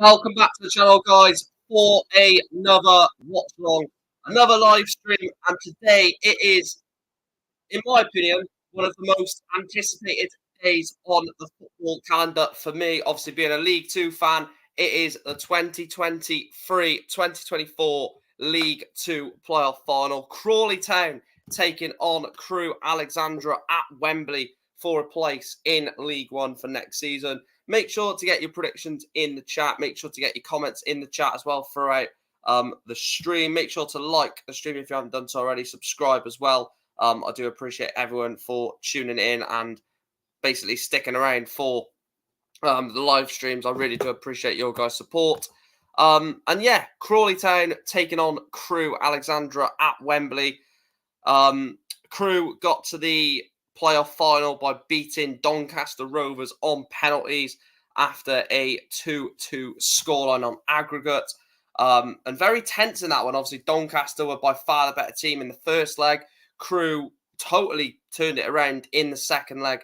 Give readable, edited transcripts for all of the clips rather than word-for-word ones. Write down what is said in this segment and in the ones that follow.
Welcome back to the channel, guys, for another watch along, another live stream. And today it is, in my opinion, one of the most anticipated days on the football calendar for me. Obviously, being a League Two fan, it is the 2023-2024 League Two playoff final. Crawley Town taking on Crewe Alexandra at Wembley for a place in League One for next season. Make sure to get your predictions in the chat. Make sure to get your comments in the chat as well throughout the stream. Make sure to like the stream if you haven't done so already. Subscribe as well. I do appreciate everyone for tuning in and basically sticking around for the live streams. I really do appreciate your guys' support. And yeah, Crawley Town taking on Crewe Alexandra at Wembley. Crewe got to the playoff final by beating Doncaster Rovers on penalties after a 2-2 scoreline on aggregate. And very tense in that one. Obviously, Doncaster were by far the better team in the first leg. Crewe totally turned it around in the second leg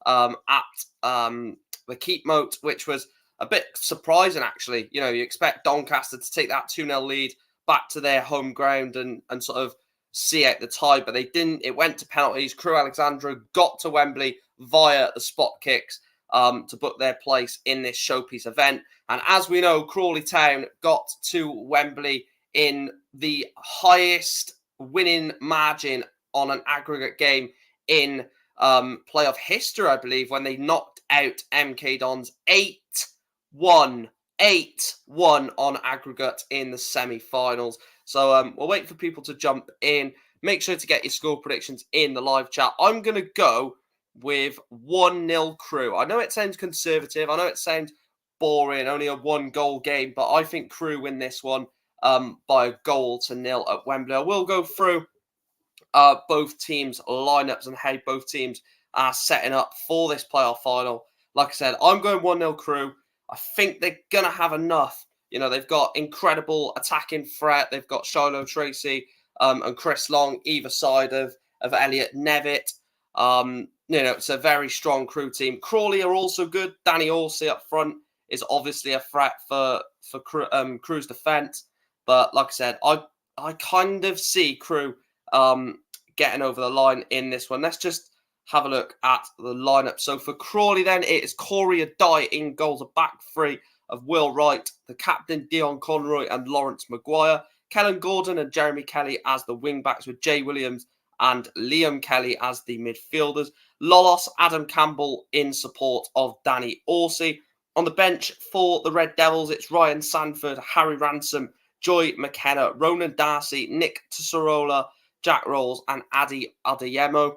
at the Keep Moat, which was a bit surprising, actually. You know, you expect Doncaster to take that 2-0 lead back to their home ground and sort of see out the tie, but they didn't. It went to penalties. Crewe Alexandra got to Wembley via the spot kicks to book their place in this showpiece event. And as we know, Crawley Town got to Wembley in the highest winning margin on an aggregate game in playoff history, I believe, when they knocked out MK Dons 8-1 on aggregate in the semi-finals. So we'll wait for people to jump in. Make sure to get your score predictions in the live chat. I'm going to go with 1-0 Crewe. I know it sounds conservative. I know it sounds boring, only a one-goal game, but I think Crewe win this one by 1-0 at Wembley. I will go through both teams' lineups and how both teams are setting up for this playoff final. Like I said, I'm going 1-0 Crewe. I think they're going to have enough. You know, they've got incredible attacking threat. They've got Shiloh Tracy and Chris Long either side of Elliot Nevitt. You know, it's a very strong Crewe team. Crawley are also good. Danny Horsey up front is obviously a threat for Crewe's defence. But like I said, I kind of see Crewe getting over the line in this one. Let's just have a look at the lineup. So for Crawley then, it is Corey Adai in goals, a back three of Will Wright, the captain Dion Conroy and Lawrence Maguire, Kellen Gordon and Jeremy Kelly as the wing-backs with Jay Williams and Liam Kelly as the midfielders. Lolos Adam Campbell in support of Danny Horsey. On the bench for the Red Devils, it's Ryan Sanford, Harry Ransom, Joy McKenna, Ronan Darcy, Nick Tesserola, Jack Rolls and Adi Adeyemo.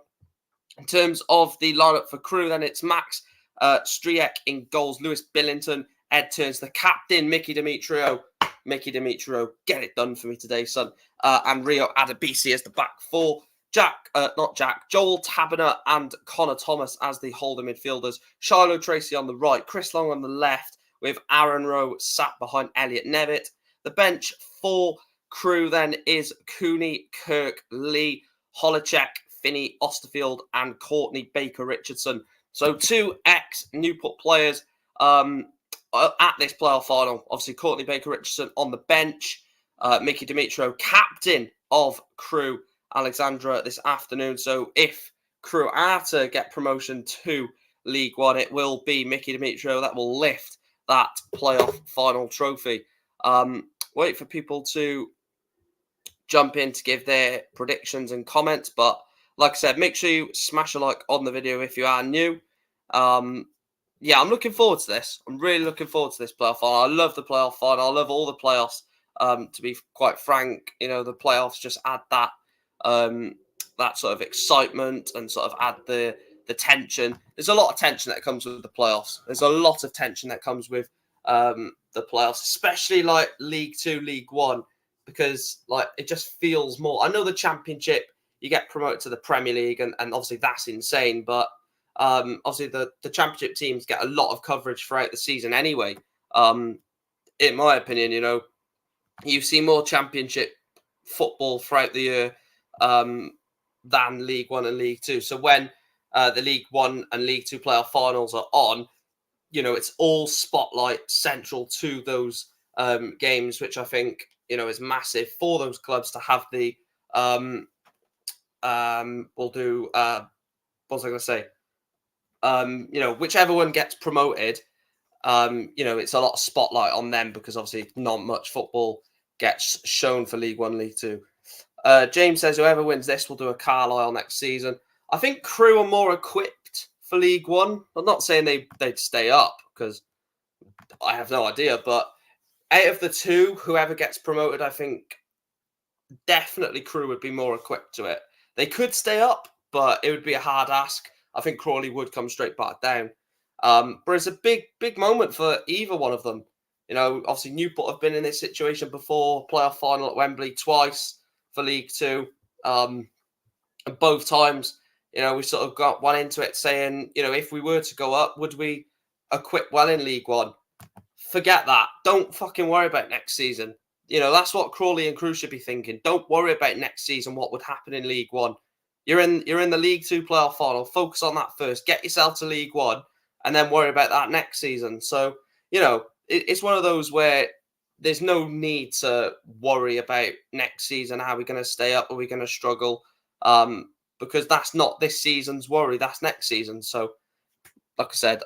In terms of the lineup for Crewe, then it's Max Striek in goals, Lewis Billington, Ed Turns, the captain, Mickey Demetrio, get it done for me today, son. And Rio Adebisi as the back four. Joel Taberner and Connor Thomas as the holder midfielders. Shiloh Tracy on the right, Chris Long on the left, with Aaron Rowe sat behind Elliot Nevitt. The bench for Crewe then is Cooney, Kirk, Lee, Holacek, Finney, Osterfield, and Courtney Baker-Richardson. So two ex-Newport players at this playoff final. Obviously, Courtney Baker-Richardson on the bench. Mickey Demetrio, captain of Crewe Alexandra this afternoon. So if Crewe are to get promotion to League One, it will be Mickey Demetrio that will lift that playoff final trophy. Wait for people to jump in to give their predictions and comments. But like I said, make sure you smash a like on the video if you are new. Yeah, I'm looking forward to this. I'm really looking forward to this playoff final. I love the playoff final. I love all the playoffs. To be quite frank, you know, the playoffs just add that that sort of excitement and sort of add the tension. There's a lot of tension that comes with the playoffs. There's a lot of tension that comes with the playoffs, especially like League Two, League One, because like it just feels more. I know the Championship, you get promoted to the Premier League, and obviously that's insane. But obviously the Championship teams get a lot of coverage throughout the season anyway. In my opinion, you know, you see more Championship football throughout the year than League One and League Two. So when the League One and League Two playoff finals are on, it's all spotlight central to those games, which I think is massive for those clubs to have the we'll do what was I going to say? Whichever one gets promoted, it's a lot of spotlight on them because obviously not much football gets shown for League One, League Two. James says whoever wins this will do a Carlisle next season. I think Crewe are more equipped for League One. I'm not saying they'd stay up because I have no idea, but out of the two, whoever gets promoted, I think definitely Crewe would be more equipped to it. They could stay up, but it would be a hard ask. I think Crawley would come straight back down. But it's a big moment for either one of them. Obviously Newport have been in this situation before, playoff final at Wembley twice for League Two. And both times, we sort of got one into it saying, if we were to go up, would we equip well in League One? Forget that. Don't fucking worry about next season. That's what Crawley and Crewe should be thinking. Don't worry about next season, what would happen in League One. You're in the League Two playoff final. Focus on that first. Get yourself to League One and then worry about that next season. So, it's one of those where there's no need to worry about next season. How are we going to stay up? Are we going to struggle? Because that's not this season's worry. That's next season. So, like I said,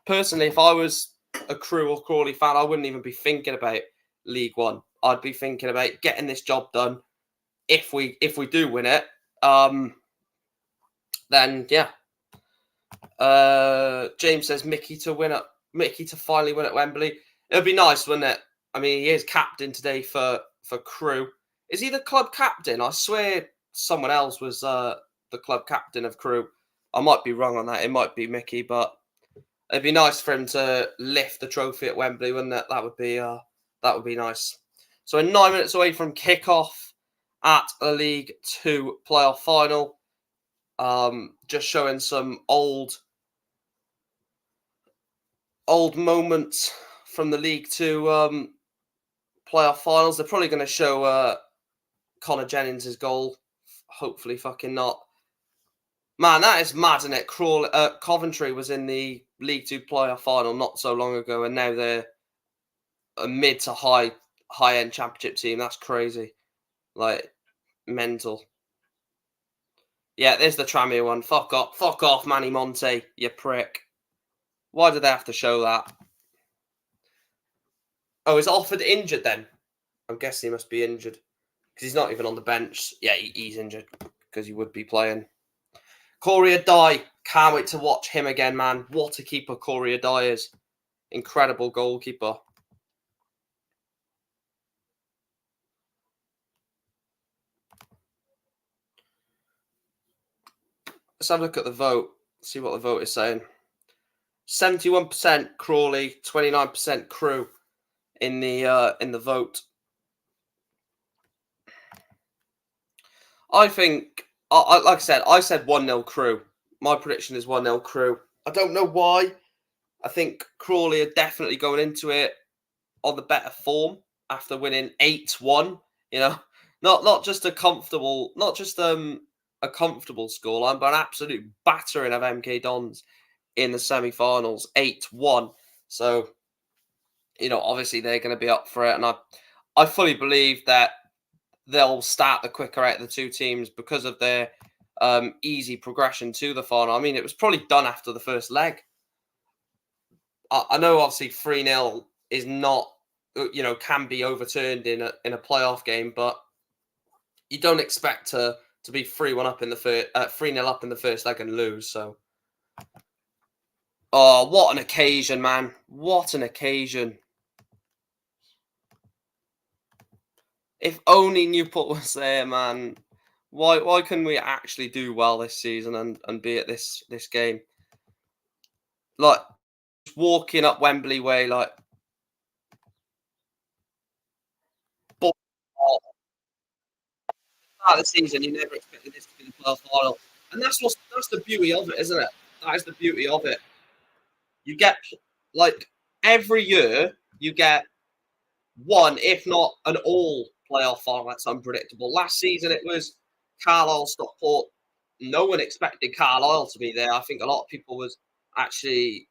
personally, if I was a Crewe or Crawley fan, I wouldn't even be thinking about League One. I'd be thinking about getting this job done. If we do win it, then yeah. James says Mickey to finally win at Wembley. It'd be nice, wouldn't it? I mean, he is captain today for Crewe. Is he the club captain? I swear someone else was the club captain of Crewe. I might be wrong on that. It might be Mickey, but it'd be nice for him to lift the trophy at Wembley, wouldn't it? That would be nice. So we're 9 minutes away from kickoff at a League Two playoff final. Just showing some old moments from the League Two playoff finals. They're probably going to show Connor Jennings' goal. Hopefully, fucking not. Man, that is mad, isn't it? Coventry was in the League Two playoff final not so long ago, and now they're a mid to high-end championship team. That's crazy. Like, mental. Yeah, there's the Tranmere one. Fuck off, Manny Monte, you prick. Why did they have to show that? Oh, is Alford injured then? I'm guessing he must be injured because he's not even on the bench. Yeah, he's injured because he would be playing. Corey Adai, can't wait to watch him again, man. What a keeper Corey Adai is. Incredible goalkeeper. Let's have a look at the vote. See what the vote is saying. 71% Crawley, 29% Crewe in the vote. I think, like I said, I said 1-0 Crewe. My prediction is 1-0 Crewe. I don't know why. I think Crawley are definitely going into it on the better form after winning 8-1. Not just a comfortable, a comfortable scoreline, but an absolute battering of MK Dons in the semi-finals, 8-1. So, obviously they're going to be up for it, and I fully believe that they'll start the quicker out of the two teams because of their easy progression to the final. I mean, it was probably done after the first leg. I know, obviously, 3-0 is not, can be overturned in a playoff game, but you don't expect to be 3-1 up in the first, 3-0 up in the first leg and lose. So, oh, what an occasion, man! What an occasion! If only Newport was there, man. Why couldn't we actually do well this season and be at this game? Like, just walking up Wembley Way, like, start of the season, you never expected this to be the playoff final, and that's the beauty of it, isn't it? That is the beauty of it. You get, like, every year you get one, if not an all playoff final that's unpredictable. Last season it was Carlisle Stockport. No one expected Carlisle to be there. I think a lot of people was actually,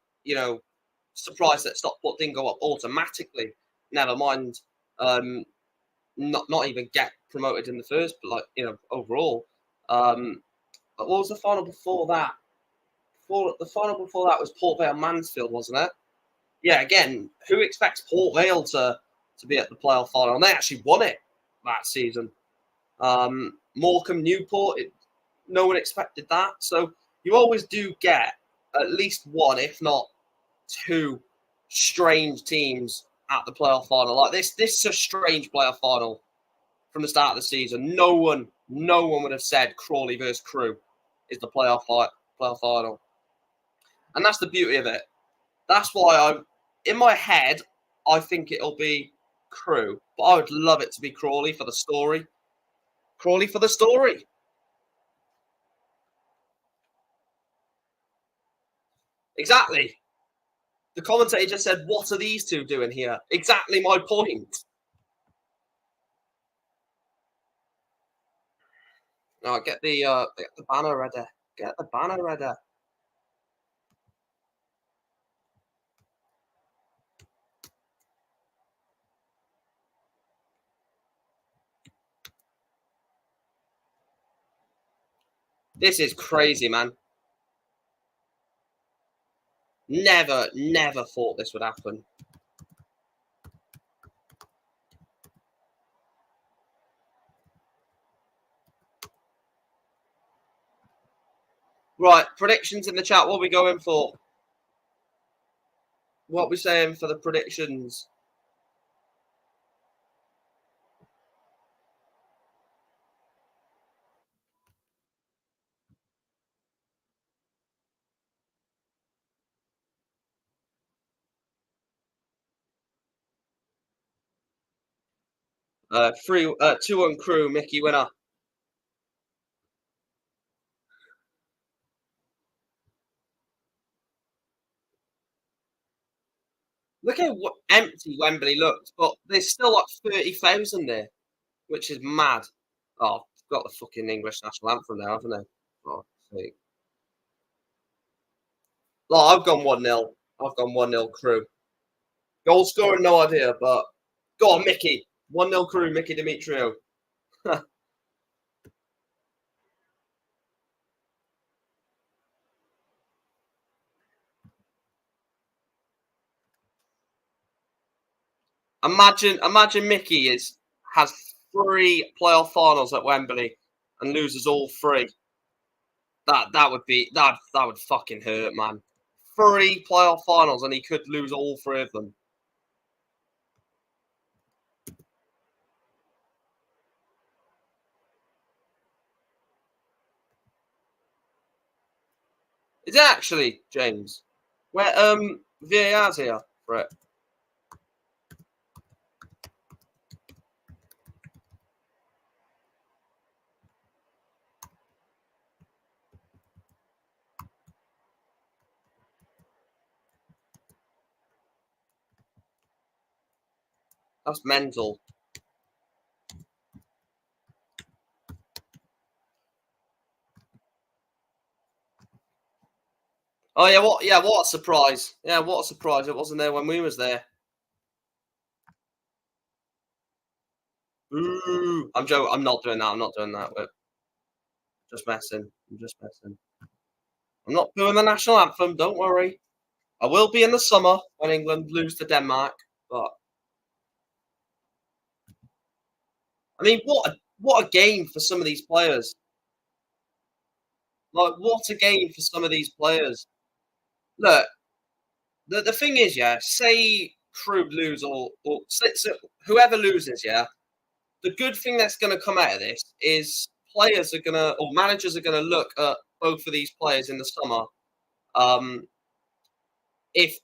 surprised that Stockport didn't go up automatically. Never mind, um, not even get promoted in the first, but like overall. But what was the final before that? The final before that was Port Vale Mansfield, wasn't it? Yeah. Again, who expects Port Vale to be at the playoff final? And they actually won it that season. Morecambe Newport, no one expected that. So you always do get at least one, if not two, strange teams at the playoff final. Like this is a strange playoff final from the start of the season. No one would have said Crawley versus Crewe is the playoff final, and that's the beauty of it. That's why in my head, I think it'll be Crewe, but I would love it to be Crawley for the story. Crawley for the story. Exactly. The commentator just said, "What are these two doing here?" Exactly my point. No, get the banner ready. Get the banner ready. This is crazy, man. Never thought this would happen. Right, predictions in the chat. What are we going for? What are we saying for the predictions? Three, 2-1 Crewe, Mickey winner. Look how empty Wembley looks, but there's still like 30,000 there, which is mad. Oh, got the fucking English national anthem now, haven't they? Oh, sake. Like, I've gone 1-0. I've gone 1-0 Crewe. Goal scorer, no idea, but go on, Mickey. 1-0 Crewe, Mickey Demetrio. Imagine Mickey has 3 playoff finals at Wembley and loses all 3. That would fucking hurt, man. 3 playoff finals and he could lose all 3 of them. Is it actually, James? Where VAR's here for it. That's mental. Oh yeah, what a surprise. Yeah, what a surprise. It wasn't there when we was there. Ooh. I'm joking. I'm not doing that. I'm not doing that. We're just messing. I'm just messing. I'm not doing the national anthem, don't worry. I will be in the summer when England lose to Denmark, but I mean what a game for some of these players. Like what a game for some of these players. Look, the thing is, yeah, say Crewe lose or so whoever loses, yeah, the good thing that's going to come out of this is players are going to, or managers are going to look at both of these players in the summer. Um, if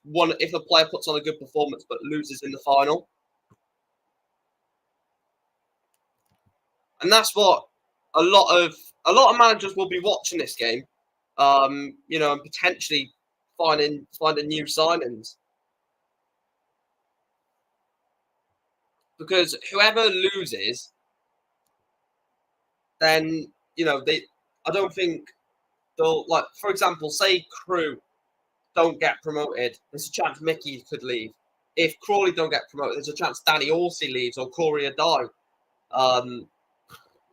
a player puts on a good performance but loses in the final, and that's what a lot of managers will be watching this game, and potentially finding new signings because whoever loses, then they. I don't think they'll like, for example, say Crewe don't get promoted, there's a chance Mickey could leave. If Crawley don't get promoted, there's a chance Danny Horsey leaves or Corey Adai.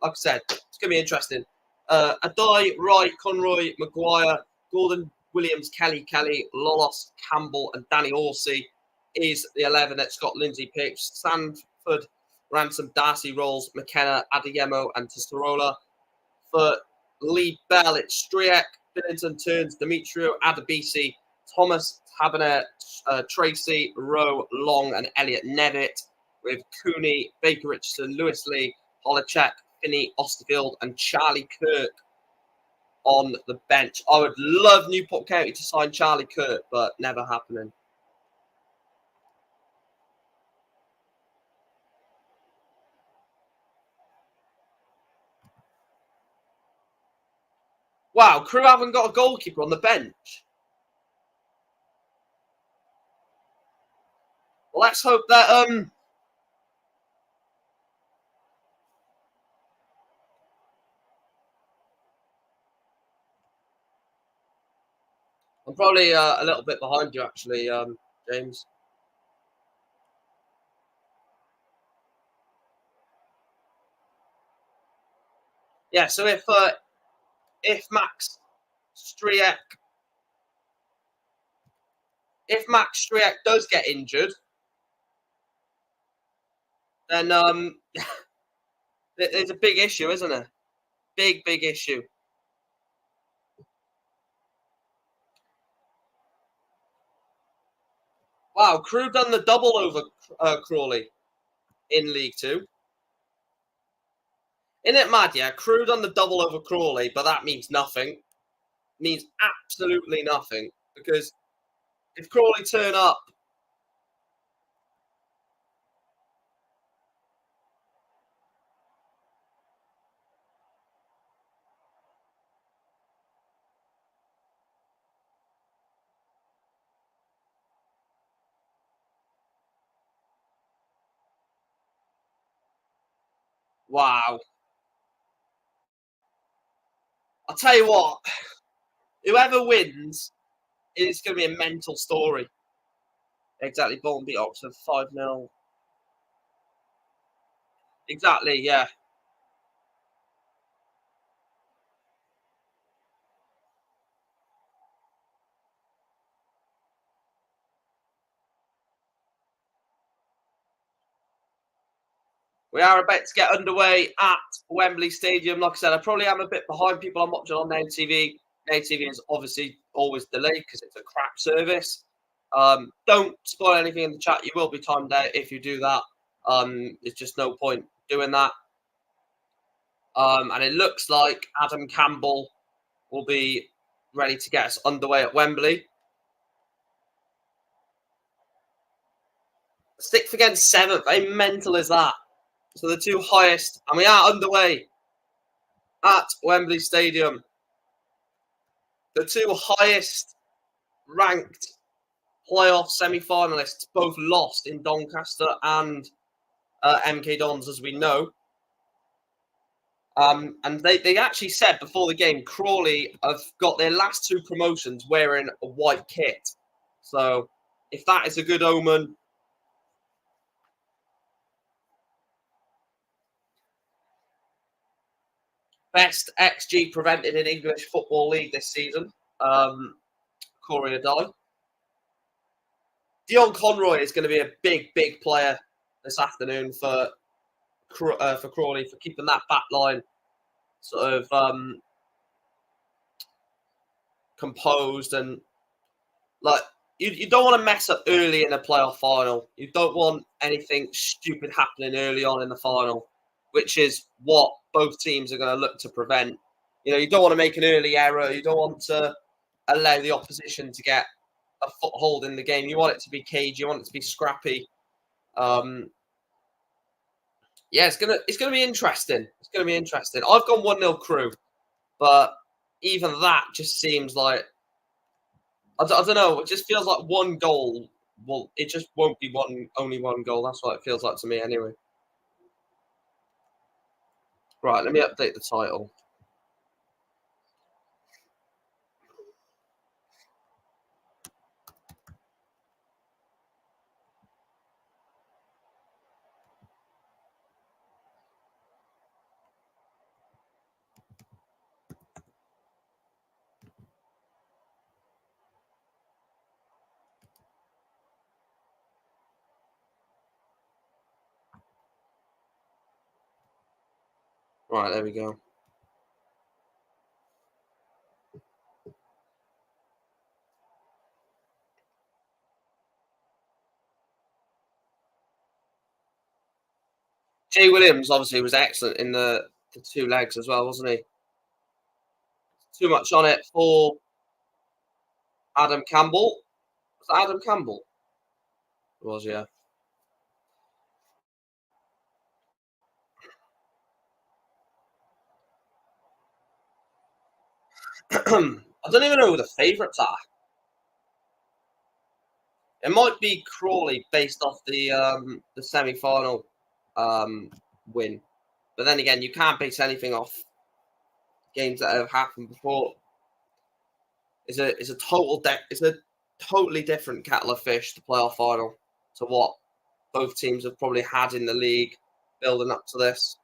Like I said, it's going to be interesting. Adai, Wright, Conroy, Maguire, Gordon, Williams, Kelly, Lolos, Campbell, and Danny Horsey is the 11 that Scott Lindsay picks. Sanford, Ransom, Darcy, Rolls, McKenna, Adeyemo, and Testarola. For Lee Bell, it's Striek, Billington, Turns, Demetrio, Adebisi, Thomas, Tabernet, Tracy, Rowe, Long, and Elliot Nevitt. With Cooney, Baker Richardson, Lewis Lee, Holacek, Finney, Osterfield, and Charlie Kirk on the bench. I would love Newport County to sign Charlie Kirk, but never happening. Wow, Crewe haven't got a goalkeeper on the bench. Well, let's hope that I'm probably a little bit behind you, actually, James. Yeah, so if Max Striek does get injured, then there's a big issue, isn't there? Big issue. Wow, Crewe done the double over Crawley in League Two. Isn't it mad? Yeah, Crewe done the double over Crawley, but that means nothing. It means absolutely nothing, because if Crawley turn up, wow. I'll tell you what, whoever wins, it's going to be a mental story. Exactly, Bolton beat Oxford 5-0. Exactly, yeah. We are about to get underway at Wembley Stadium. Like I said, I probably am a bit behind people I'm watching on NTV. NTV is obviously always delayed because it's a crap service. Don't spoil anything in the chat. You will be timed out if you do that. There's just no point doing that. And it looks like Adam Campbell will be ready to get us underway at Wembley. 6th against 7th. How mental is that? So the two highest, and we are underway at Wembley Stadium. The two highest ranked playoff semi-finalists both lost in Doncaster and MK Dons, as we know. And they actually said before the game, Crawley have got their last two promotions wearing a white kit. So if that is a good omen, best XG prevented in English Football League this season, Corey Adai. Dion Conroy is going to be a big player this afternoon for Crawley, for keeping that back line sort of composed, and like you don't want to mess up early in a playoff final. You don't want anything stupid happening early on in the final, which is what both teams are going to look to prevent. You know, you don't want to make an early error. You don't want to allow the opposition to get a foothold in the game. You want it to be cagey. You want it to be scrappy. Yeah, it's gonna be interesting. It's gonna be interesting. I've gone 1-0 Crewe, but even that just seems like I don't know. It just feels like one goal. Well, it just won't be only one goal. That's what it feels like to me, anyway. Right, let me update the title. Right, there we go. Jay Williams obviously was excellent in the two legs as well, wasn't he? Too much on it for Adam Campbell. Was that Adam Campbell? It was, yeah. I don't even know who the favourites are. It might be Crawley based off the semi final um, win, but then again, you can't base anything off games that have happened before. It's a totally different kettle of fish, the playoff final, to what both teams have probably had in the league building up to this.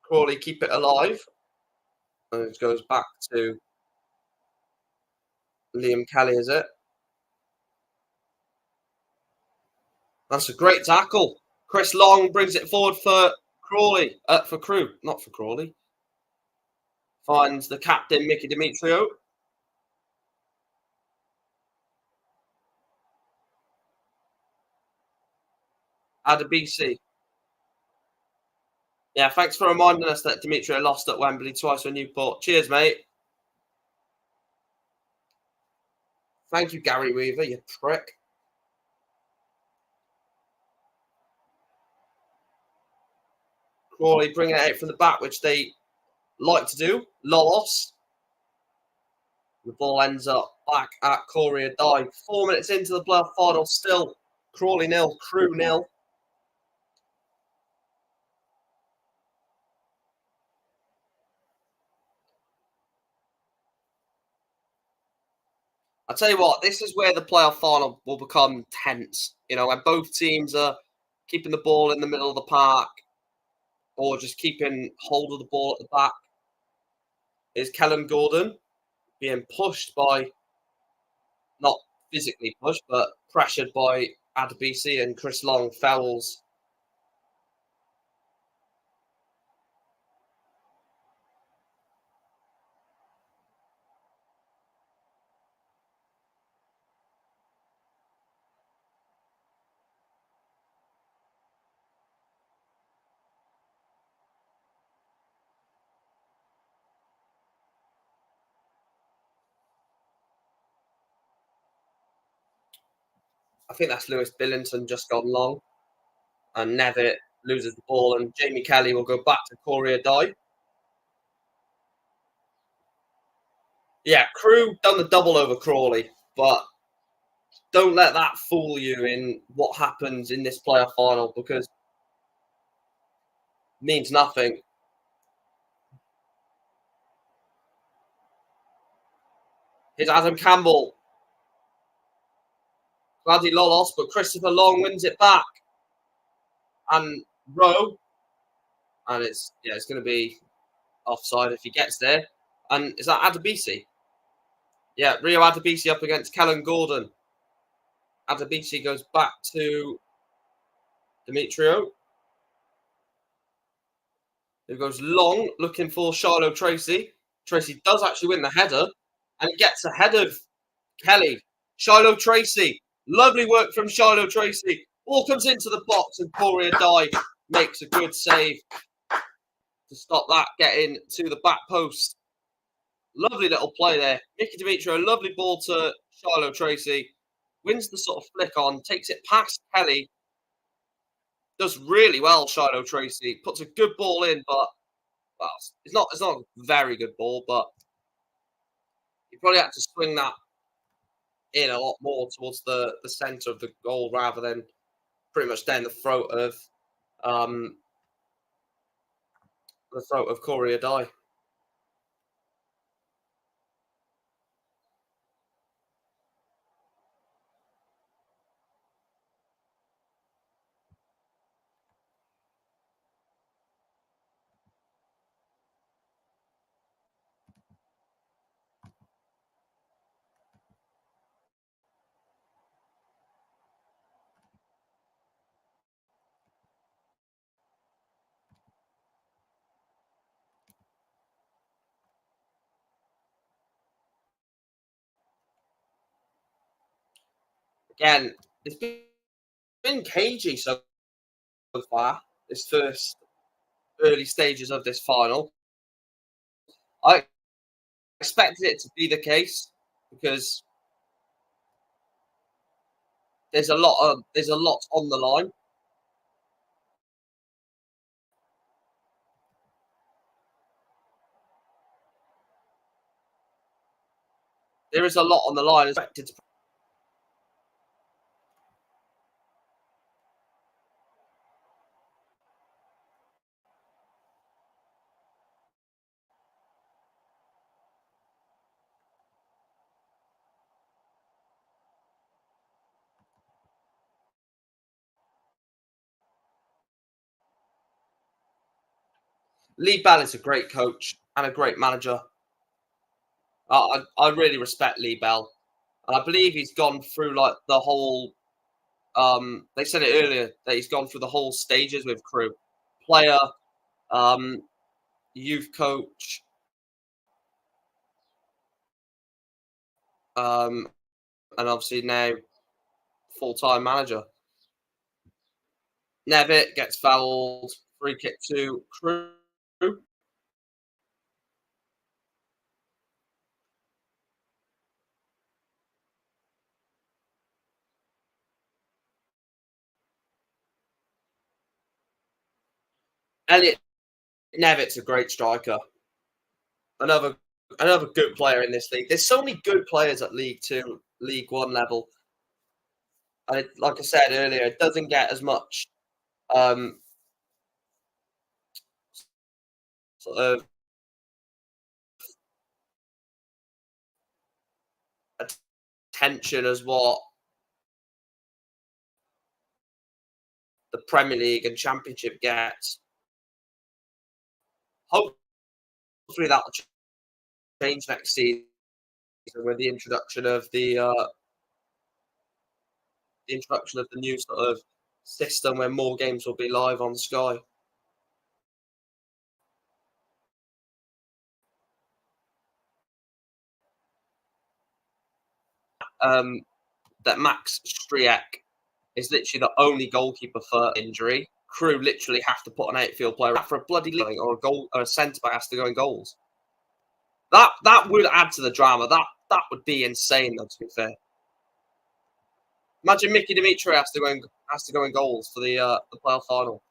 Crawley keep it alive, and it goes back to Liam Kelly. Is it? That's a great tackle. Chris Long brings it forward for Crawley, for Crewe, not for Crawley. Finds the captain, Mickey Demetrio. Adebisi. Yeah, thanks for reminding us that Demetrio lost at Wembley twice for Newport. Cheers, mate. Thank you, Gary Weaver, you prick. Crawley bringing it out from the back, which they like to do. Lolos. The ball ends up back at Courier Die. 4 minutes into the playoff final, still Crawley nil, Crewe nil. I tell you what, this is where the playoff final will become tense. You know, when both teams are keeping the ball in the middle of the park or just keeping hold of the ball at the back. Is Kellen Gordon being pushed by, not physically pushed, but pressured by Adebisi, and Chris Long fouls. I think that's Lewis Billington just gone long, and Nevitt loses the ball, and Jamie Kelly will go back to Courier Die. Yeah, Crewe done the double over Crawley, but don't let that fool you in what happens in this playoff final, because it means nothing. Here's Adam Campbell. Gladdy Lolos, but Christopher Long wins it back. And Rowe, and it's going to be offside if he gets there. And is that Adebisi? Yeah, Rio Adebisi up against Kellen Gordon. Adebisi goes back to Demetrio, who goes long, looking for Shiloh Tracy. Tracy does actually win the header, and he gets ahead of Kelly. Shiloh Tracy, lovely work from Shiloh Tracy. Ball comes into the box, and Courier Die makes a good save to stop that getting to the back post. Lovely little play there. Mickey Demetrio, lovely ball to Shiloh Tracy. Wins the sort of flick on, takes it past Kelly. Does really well, Shiloh Tracy. Puts a good ball in, but well, it's not a very good ball, but he probably had to swing that in a lot more towards the centre of the goal rather than pretty much down um the throat of Courier Die. Again, it's been cagey so far, this first early stages of this final. I expected it to be the case because there's a lot on the line. There is a lot on the line. Expected to Lee Bell is a great coach and a great manager. I really respect Lee Bell, and I believe he's gone through like the whole. They said it earlier that he's gone through the whole stages with Crewe, player, um, youth coach, um, and obviously now full-time manager. Nevitt gets fouled. Free kick to Crewe. Elliot Nevitt's a great striker. Another another good player in this league. There's so many good players at League Two, League One level, and like I said earlier, it doesn't get as much um, sort of attention as what the Premier League and Championship gets. Hopefully that'll change next season with the introduction of the new sort of system where more games will be live on Sky. Um, that Max Striek is literally the only goalkeeper for injury. Crewe literally have to put an outfield player out for a bloody league or a goal or a centre back has to go in goals. That would add to the drama. That would be insane, though. To be fair, imagine Mickey Dimitri has to go in goals for the playoff final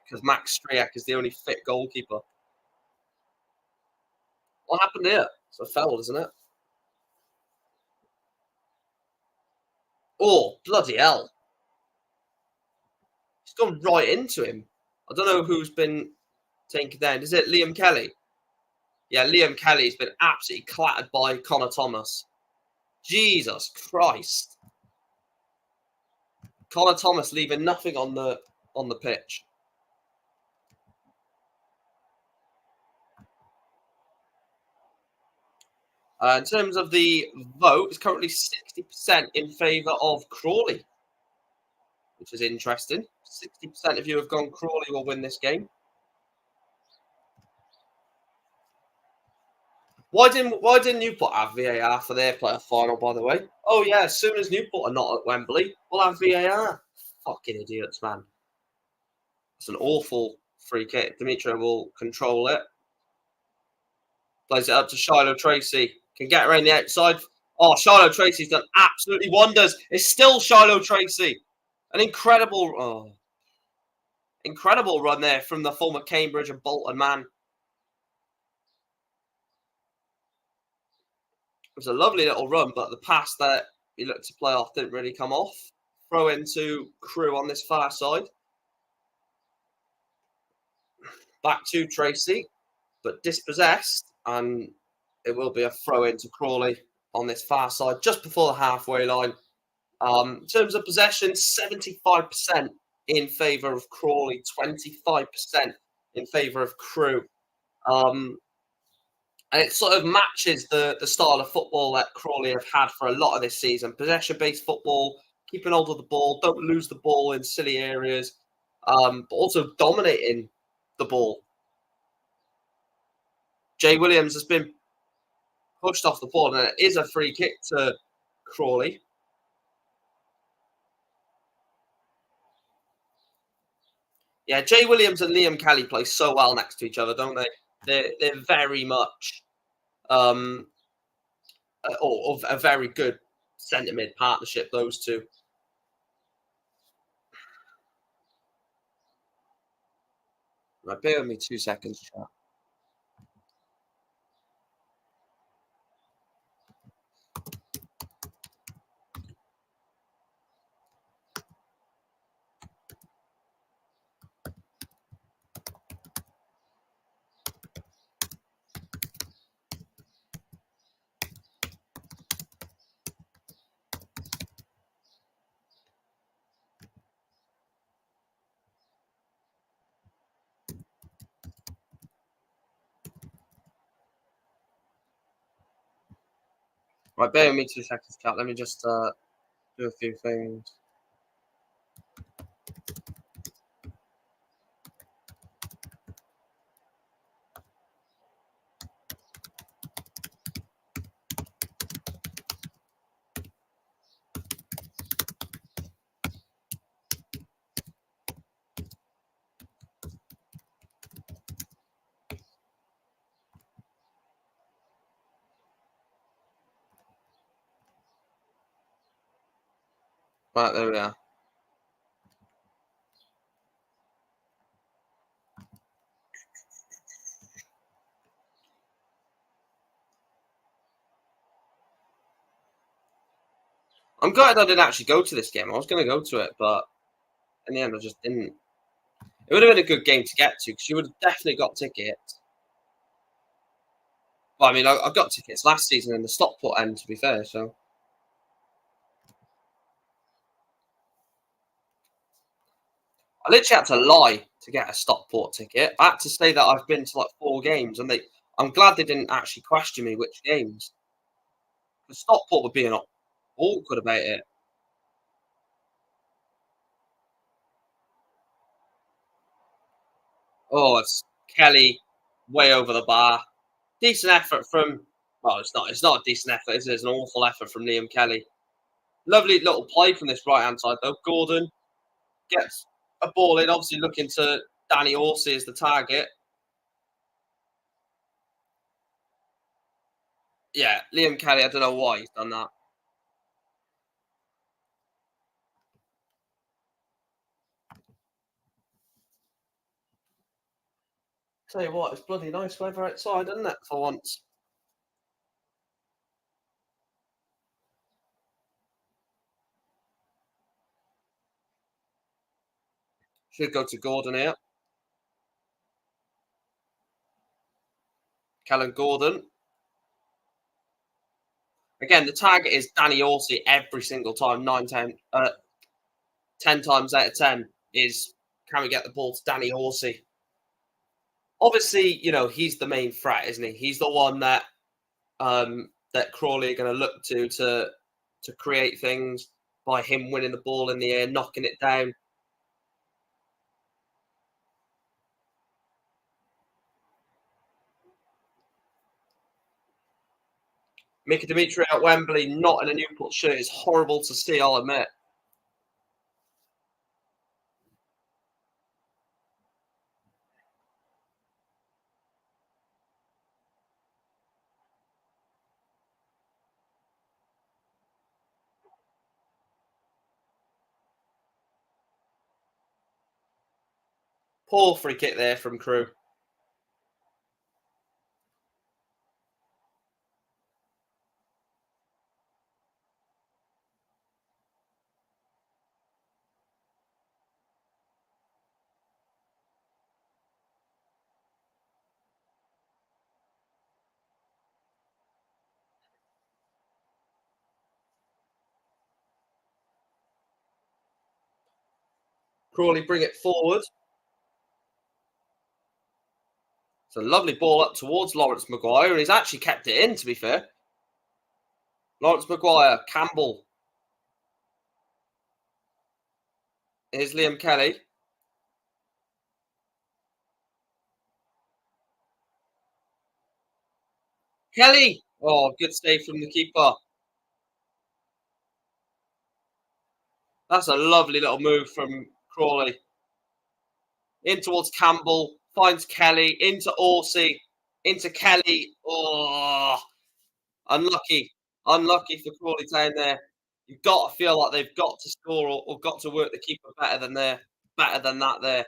because Max Striek is the only fit goalkeeper. What happened here? It's a foul, isn't it? Oh, bloody hell. He's gone right into him. I don't know who's been taken down. Is it Liam Kelly? Yeah, Liam Kelly's been absolutely clattered by Connor Thomas. Jesus Christ. Connor Thomas leaving nothing on the pitch. In terms of the vote, it's currently 60% in favour of Crawley, which is interesting. 60% of you have gone Crawley will win this game. Why didn't Newport have VAR for their playoff final, by the way? Oh yeah, as soon as Newport are not at Wembley, we'll have VAR. Fucking idiots, man. It's an awful free kick. Dimitri will control it. Plays it up to Shiloh Tracy. Can get around the outside. Oh, Shiloh Tracy's done absolutely wonders. It's still Shiloh Tracy. An incredible run there from the former Cambridge and Bolton man. It was a lovely little run, but the pass that he looked to play off didn't really come off. Throw into Crewe on this far side. Back to Tracy, but dispossessed, and it will be a throw into Crawley on this far side just before the halfway line. In terms of possession, 75% in favour of Crawley, 25% in favour of Crewe. And it sort of matches the style of football that Crawley have had for a lot of this season. Possession-based football, keeping hold of the ball, don't lose the ball in silly areas, but also dominating the ball. Jay Williams has been pushed off the ball, and it is a free kick to Crawley. Yeah, Jay Williams and Liam Kelly play so well next to each other, don't they? They're very much or a very good centre mid partnership. Those two. Right, bear with me 2 seconds, chat. Right, bear with me 2 seconds, chat. Let me just do a few things. Right, there we are. I'm glad I didn't actually go to this game. I was going to go to it, but in the end, I just didn't. It would have been a good game to get to because you would have definitely got tickets. Well, I mean, I got tickets last season in the Stockport end, to be fair. So I literally had to lie to get a Stockport ticket. I had to say that I've been to like 4 games, and I'm glad they didn't actually question me which games. Because Stockport would be an awkward about it. Oh, it's Kelly way over the bar. Decent effort from. Well, it's not. It's not a decent effort. It's an awful effort from Liam Kelly. Lovely little play from this right hand side though. Gordon gets a ball in, obviously looking to Danny Horsey as the target. Yeah, Liam Kelly. I don't know why he's done that. Tell you what, it's bloody nice weather outside, isn't it? For once. Should go to Gordon here. Callum Gordon. Again, the target is Danny Horsey every single time. 10 times out of 10 is can we get the ball to Danny Horsey? Obviously, he's the main threat, isn't he? He's the one that Crawley are going to look to create things by him winning the ball in the air, knocking it down. Mika Dimitri at Wembley, not in a Newport shirt, is horrible to see, I'll admit. Poor free kick there from Crewe. Crawley bring it forward. It's a lovely ball up towards Lawrence Maguire, and he's actually kept it in, to be fair. Lawrence Maguire, Campbell. Here's Liam Kelly. Kelly! Oh, good save from the keeper. That's a lovely little move from Crawley. in towards Campbell, finds Kelly, into Orsey, into Kelly. Oh, unlucky. Unlucky for Crawley Town there. You've got to feel like they've got to score or got to work the keeper better than that there.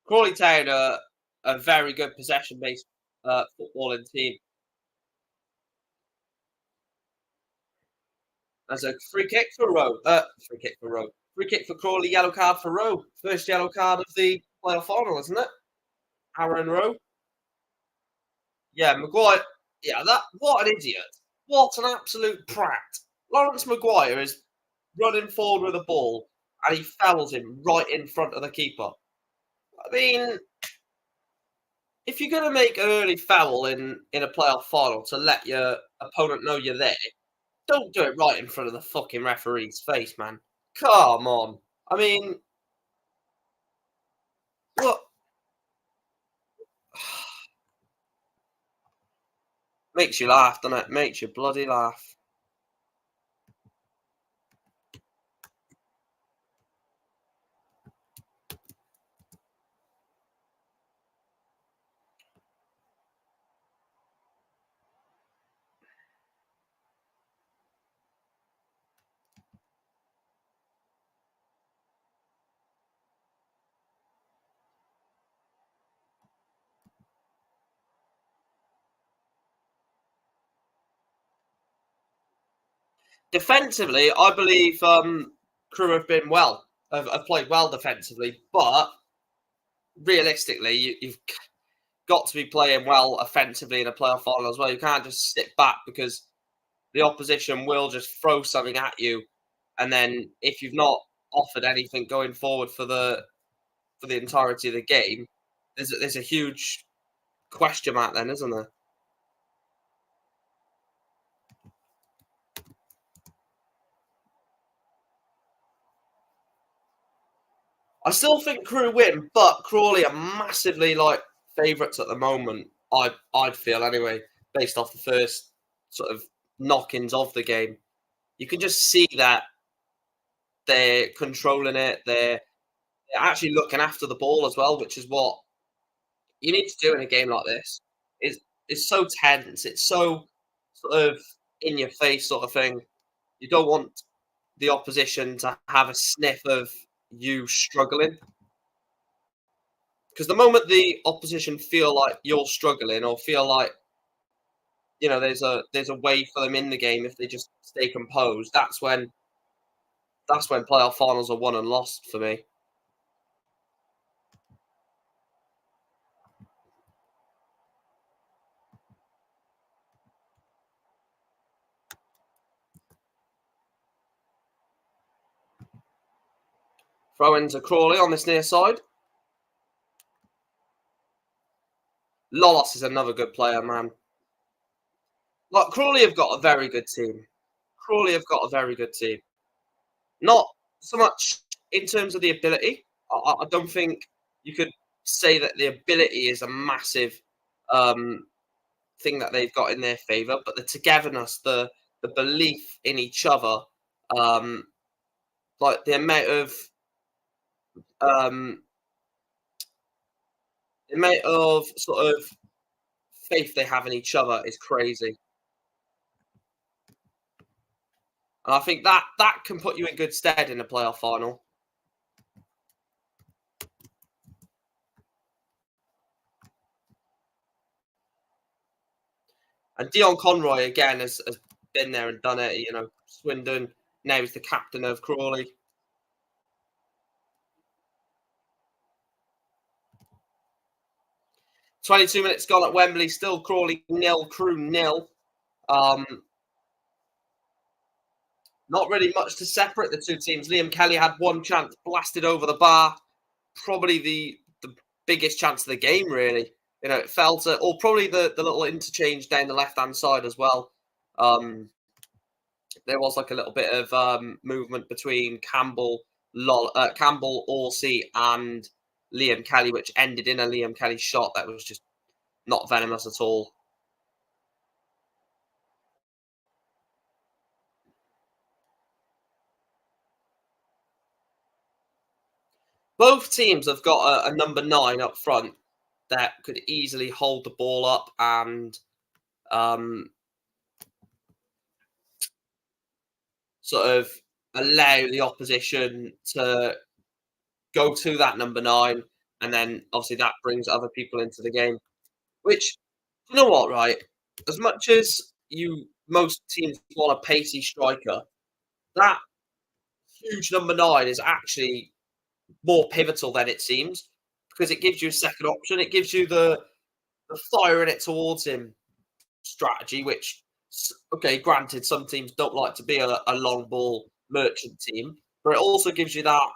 Crawley Town are a very good possession-based footballing team. As a free kick for Rowe. Free kick for Rowe. Free kick for Crawley, yellow card for Rowe. First yellow card of the playoff final, isn't it? Aaron Rowe. Yeah, Maguire. Yeah, that what an idiot. What an absolute prat. Lawrence Maguire is running forward with a ball and he fouls him right in front of the keeper. I mean, if you're going to make an early foul in a playoff final to let your opponent know you're there, don't do it right in front of the fucking referee's face, man. Come on. I mean, look. Makes you laugh, doesn't it? Makes you bloody laugh. Defensively, I believe Crewe have been have played well defensively, but realistically, you've got to be playing well offensively in a playoff final as well. You can't just sit back because the opposition will just throw something at you, and then if you've not offered anything going forward for the entirety of the game, there's a huge question mark then, isn't there? I still think Crewe win, but Crawley are massively favourites at the moment. I'd feel anyway, based off the first sort of knock-ins of the game. You can just see that they're controlling it. They're actually looking after the ball as well, which is what you need to do in a game like this. It's so tense. It's so sort of in your face sort of thing. You don't want the opposition to have a sniff of you struggling. Because the moment the opposition feel like you're struggling or feel like there's a way for them in the game if they just stay composed, that's when playoff finals are won and lost for me. Throw into Crawley on this near side. Lolos is another good player, man. Like Crawley have got a very good team. Crawley have got a very good team. Not so much in terms of the ability. I don't think you could say that the ability is a massive thing that they've got in their favour, but the togetherness, the belief in each other, like the um, amount of sort of faith they have in each other is crazy. And I think that can put you in good stead in a playoff final. And Dion Conroy again has been there and done it. Swindon now he's the captain of Crawley. "22 minutes gone at Wembley. Still Crawley 0, Crewe 0. Not really much to separate the two teams. Liam Kelly had one chance, blasted over the bar. Probably the biggest chance of the game, really. It fell to, or probably the little interchange down the left-hand side as well. there was like a little bit of movement between Campbell, Orsi, and Liam Kelly, which ended in a Liam Kelly shot that was just not venomous at all. Both teams have got a number 9 up front that could easily hold the ball up and um, sort of allow the opposition to go to that number 9, and then obviously that brings other people into the game. Which, you know what, right? As much as most teams want a pacey striker, that huge number 9 is actually more pivotal than it seems because it gives you a second option. It gives you the firing it towards him strategy, which, okay, granted, some teams don't like to be a long ball merchant team, but it also gives you that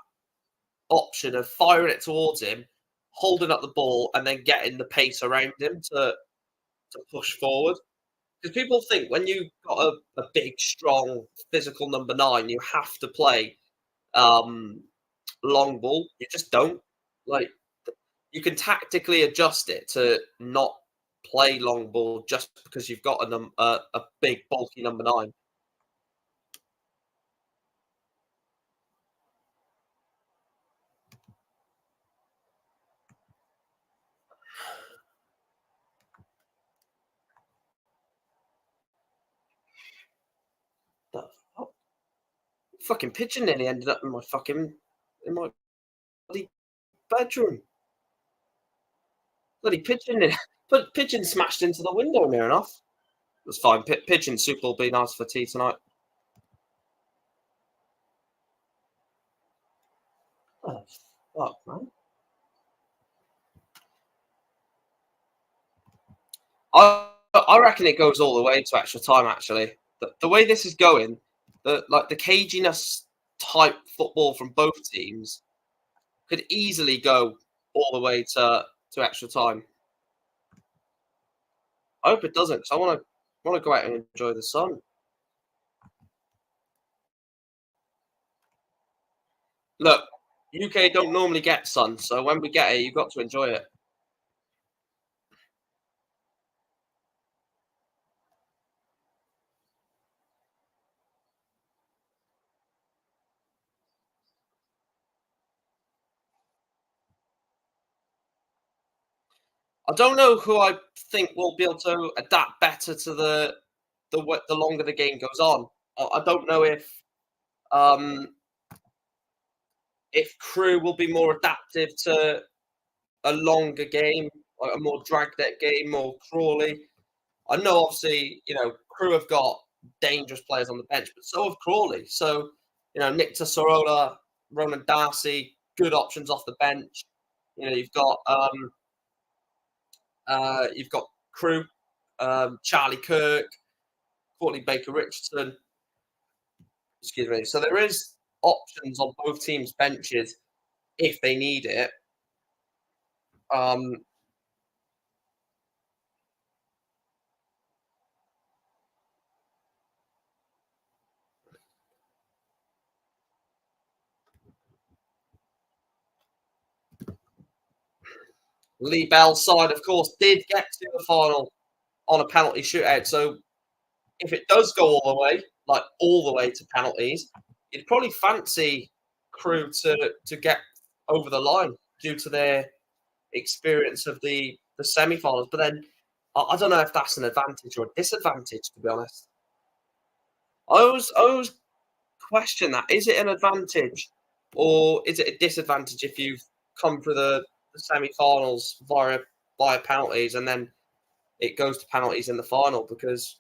option of firing it towards him, holding up the ball, and then getting the pace around him to push forward. Because people think when you've got a big, strong, physical number 9, you have to play um, long ball. You just don't. Like, you can tactically adjust it to not play long ball just because you've got a big, bulky number 9. The fuck? Fucking pigeon nearly ended up in my bloody bedroom. Bloody pigeon, but pigeon smashed into the window near enough. It was fine. Pigeon soup will be nice for tea tonight. Oh, fuck, man. I reckon it goes all the way to extra time. Actually, the way this is going, the caginess type football from both teams could easily go all the way to extra time. I hope it doesn't, because I want to go out and enjoy the sun. Look, UK don't normally get sun, so when we get it, you've got to enjoy it. I don't know who I think will be able to adapt better to the longer the game goes on. I don't know um, if Crewe will be more adaptive to a longer game, like a more dragged out game, or Crawley. I know, obviously, Crewe have got dangerous players on the bench, but so have Crawley. So, Nick Sorola, Ronan Darcy, good options off the bench. You've got Crewe, Charlie Kirk, Courtney Baker Richardson. Excuse me. So there is options on both teams' benches if they need it. Um, Lee Bell's side, of course, did get to the final on a penalty shootout. So if it does go all the way, like all the way to penalties, you'd probably fancy Crewe to get over the line due to their experience of the semi-finals. But then I don't know if that's an advantage or a disadvantage, to be honest. I always question that. Is it an advantage or is it a disadvantage if you've come through the semi-finals via penalties and then it goes to penalties in the final? Because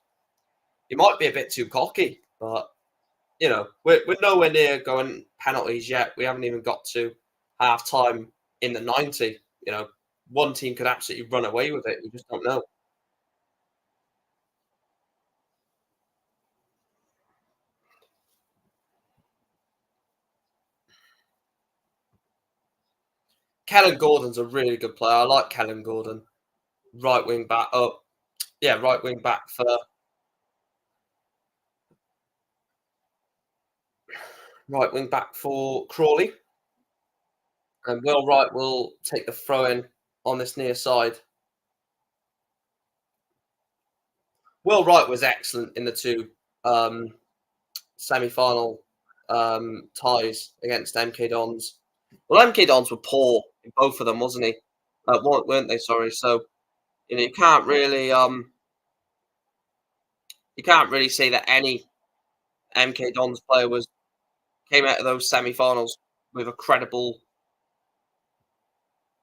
you might be a bit too cocky, but we're nowhere near going penalties yet. We haven't even got to half time in the 90. One team could absolutely run away with it. We just don't know. Kellen Gordon's a really good player. I like Kellen Gordon, right wing back. Oh, yeah, right wing back for Right wing back for Crawley. And Will Wright will take the throw in on this near side. Will Wright was excellent in the two semi-final ties against MK Dons. Well, MK Dons were poor in both of them, wasn't he? Weren't they? Sorry. So you can't really say that any MK Dons player came out of those semi-finals with a credible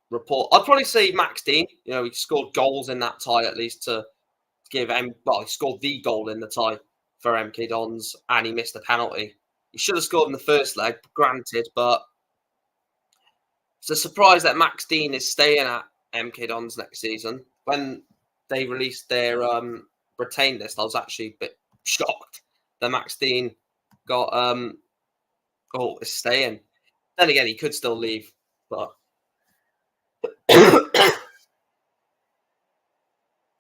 report. I'd probably say Max Dean. He scored goals in that tie at least to give he scored the goal in the tie for MK Dons, and he missed a penalty. He should have scored in the first leg, granted, but it's a surprise that Max Dean is staying at MK Dons next season. When they released their retained list, I was actually a bit shocked that Max Dean got is staying. Then again, he could still leave, but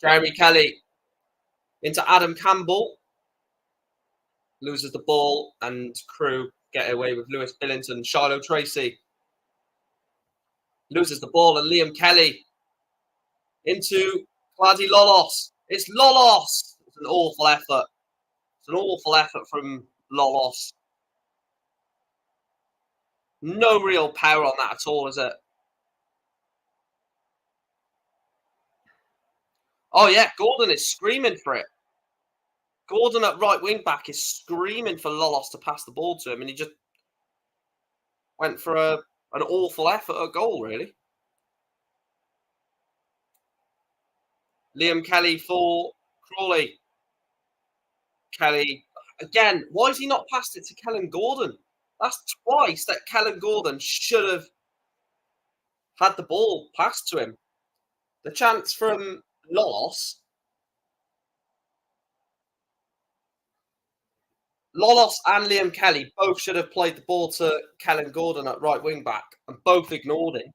Jeremy Kelly into Adam Campbell, loses the ball, and Crewe get away with Lewis Billington. Shiloh Tracy loses the ball, and Liam Kelly into Clady Lolos. It's Lolos. It's an awful effort. It's an awful effort from Lolos. No real power on that at all, is it? Oh, yeah, Gordon is screaming for it. Gordon at right wing back is screaming for Lolos to pass the ball to him, and he just went for an awful effort at goal, really. Liam Kelly for Crawley. Kelly, again, why has he not passed it to Kellen Gordon? That's twice that Kellen Gordon should have had the ball passed to him. The chance from Lolos and Liam Kelly both should have played the ball to Kellen Gordon at right wing back, and both ignored him.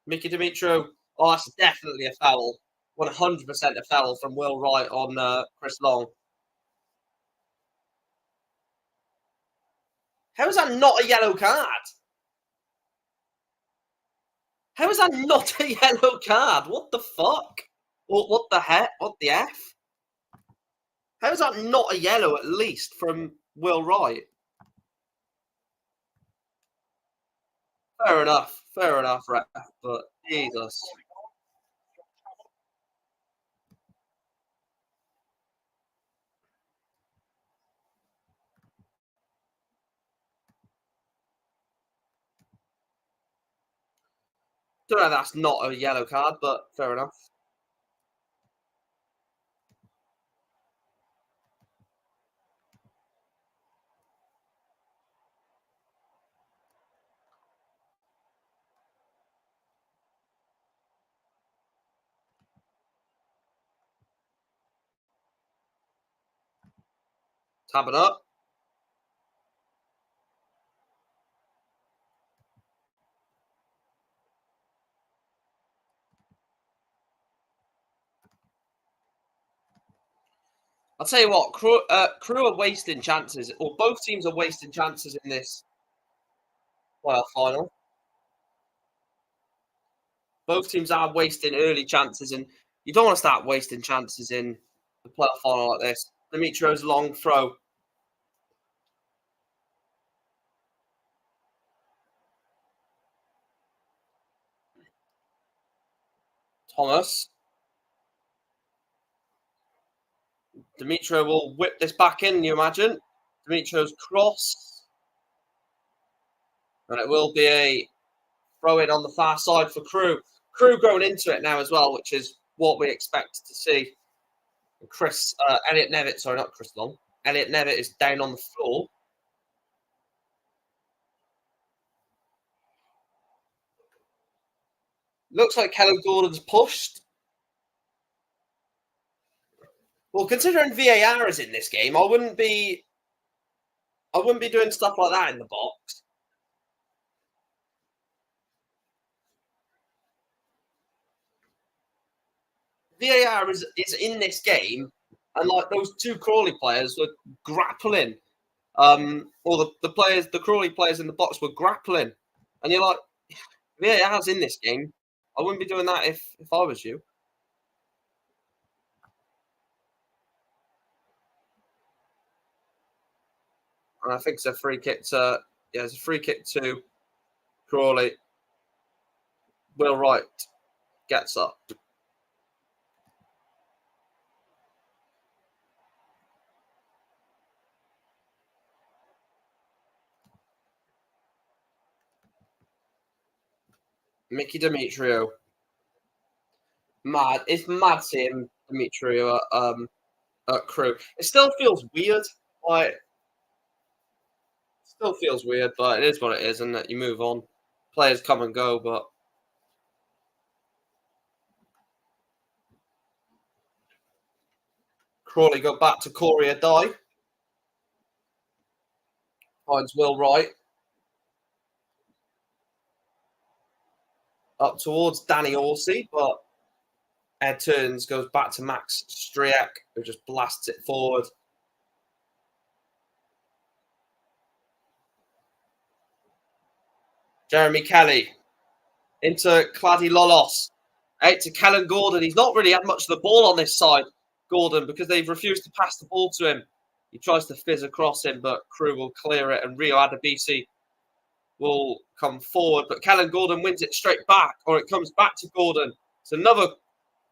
Mickey Dimitro, that's definitely a foul. 100% a foul from Will Wright on Chris Long. How is that not a yellow card? How is that not a yellow card? What the fuck? What the heck? What the F? How is that not a yellow at least from Will Wright? Fair enough, ref, but Jesus. Don't know, that's not a yellow card, but fair enough. Tabbing up. I'll tell you what, Crewe are wasting chances, or both teams are wasting chances in this playoff final. Both teams are wasting early chances, and you don't want to start wasting chances in the playoff final like this. Dimitro's long throw. Thomas. Dimitro will whip this back in, you imagine. Dimitro's cross. And it will be a throw in on the far side for Crewe. Crewe going into it now as well, which is what we expect to see. Elliot Nevitt, sorry, not Chris Long. Elliot Nevitt is down on the floor. Looks like Kellen Gordon's pushed. Well, considering VAR is in this game, I wouldn't be doing stuff like that in the box. VAR is in this game, and like those two Crawley players were grappling. Or the Crawley players in the box were grappling, and you're like, VAR's in this game. I wouldn't be doing that if I was you. And I think it's a free kick to it's a free kick to Crawley. Will Wright gets up. Mickey Demetrio. Mad. It's mad seeing Demetrio at Crewe. It still feels weird. Like, still feels weird, but it is what it is, and that you move on. Players come and go, but Crawley go back to Corey Adai. Finds Will Wright. Up towards Danny Horsey, but Ed turns, goes back to Max Striak, who just blasts it forward. Jeremy Kelly into Claddy Lolos. Out to Kellen Gordon. He's not really had much of the ball on this side, Gordon, because they've refused to pass the ball to him. He tries to fizz across him, but Crewe will clear it, and Rio Adebisi will come forward. But Kellen Gordon wins it straight back, or it comes back to Gordon. It's another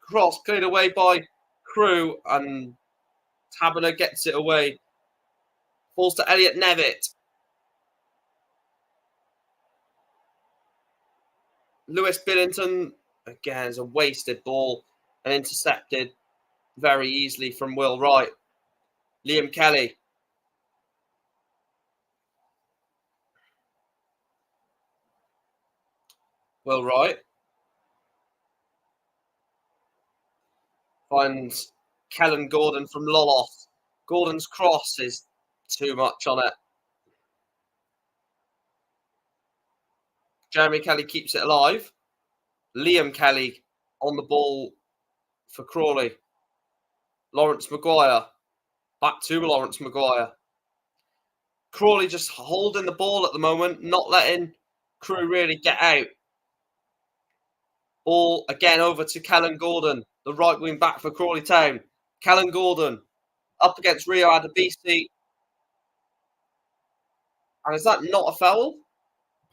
cross cleared away by Crewe, and Taberner gets it away. Falls to Elliot Nevitt. Lewis Billington, again, is a wasted ball and intercepted very easily from Will Wright. Liam Kelly. Will Wright finds Kellen Gordon from Loloth. Gordon's cross is too much on it. Jeremy Kelly keeps it alive. Liam Kelly on the ball for Crawley. Lawrence Maguire. Back to Lawrence Maguire. Crawley just holding the ball at the moment, not letting Crewe really get out. Ball again over to Kellen Gordon, the right wing back for Crawley Town. Kellen Gordon up against Rio Adebisi. And is that not a foul?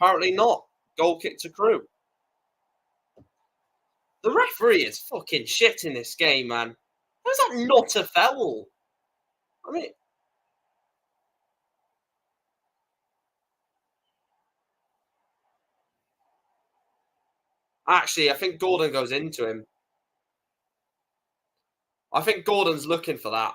Apparently not. Goal kick to Crewe. The referee is fucking shit in this game, man. How is that not a foul? I mean, actually, I think Gordon goes into him. I think Gordon's looking for that.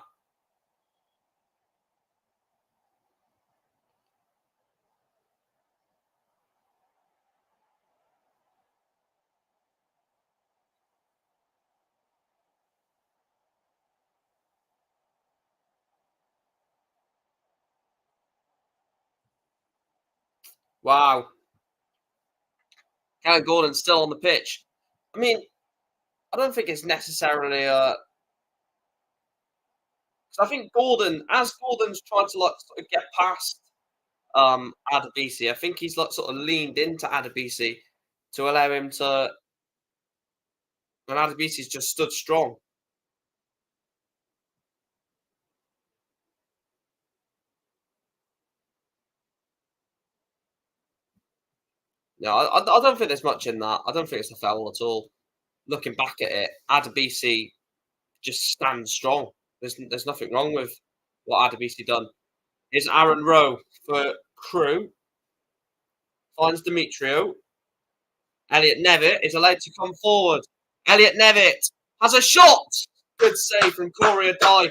Wow. Kellen Gordon's still on the pitch. I mean, I don't think it's necessarily I think Gordon, as Gordon's trying to like sort of get past Adebisi, I think he's like sort of leaned into Adebisi to allow him to, and Adebisi's just stood strong. Yeah, I don't think there's much in that. I don't think it's a foul at all. Looking back at it, Adebisi just stands strong. There's nothing wrong with what Adebisi done. Here's Aaron Rowe for Crewe. Finds Demetrio. Elliot Nevitt is allowed to come forward. Elliot Nevitt has a shot. Good save from Corey Adai.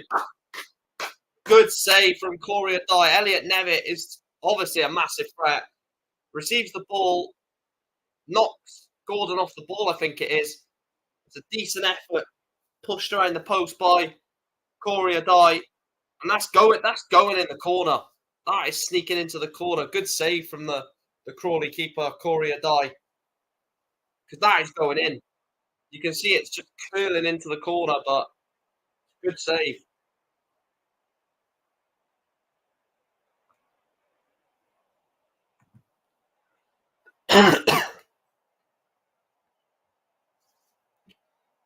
Good save from Corey Adai. Elliot Nevitt is obviously a massive threat. Receives the ball. Knocks Gordon off the ball, I think it is. It's a decent effort. Pushed around the post by Corey Adai. And that's going in the corner. That is sneaking into the corner. Good save from the Crawley keeper, Corey Adai. Because that is going in. You can see it's just curling into the corner, but good save.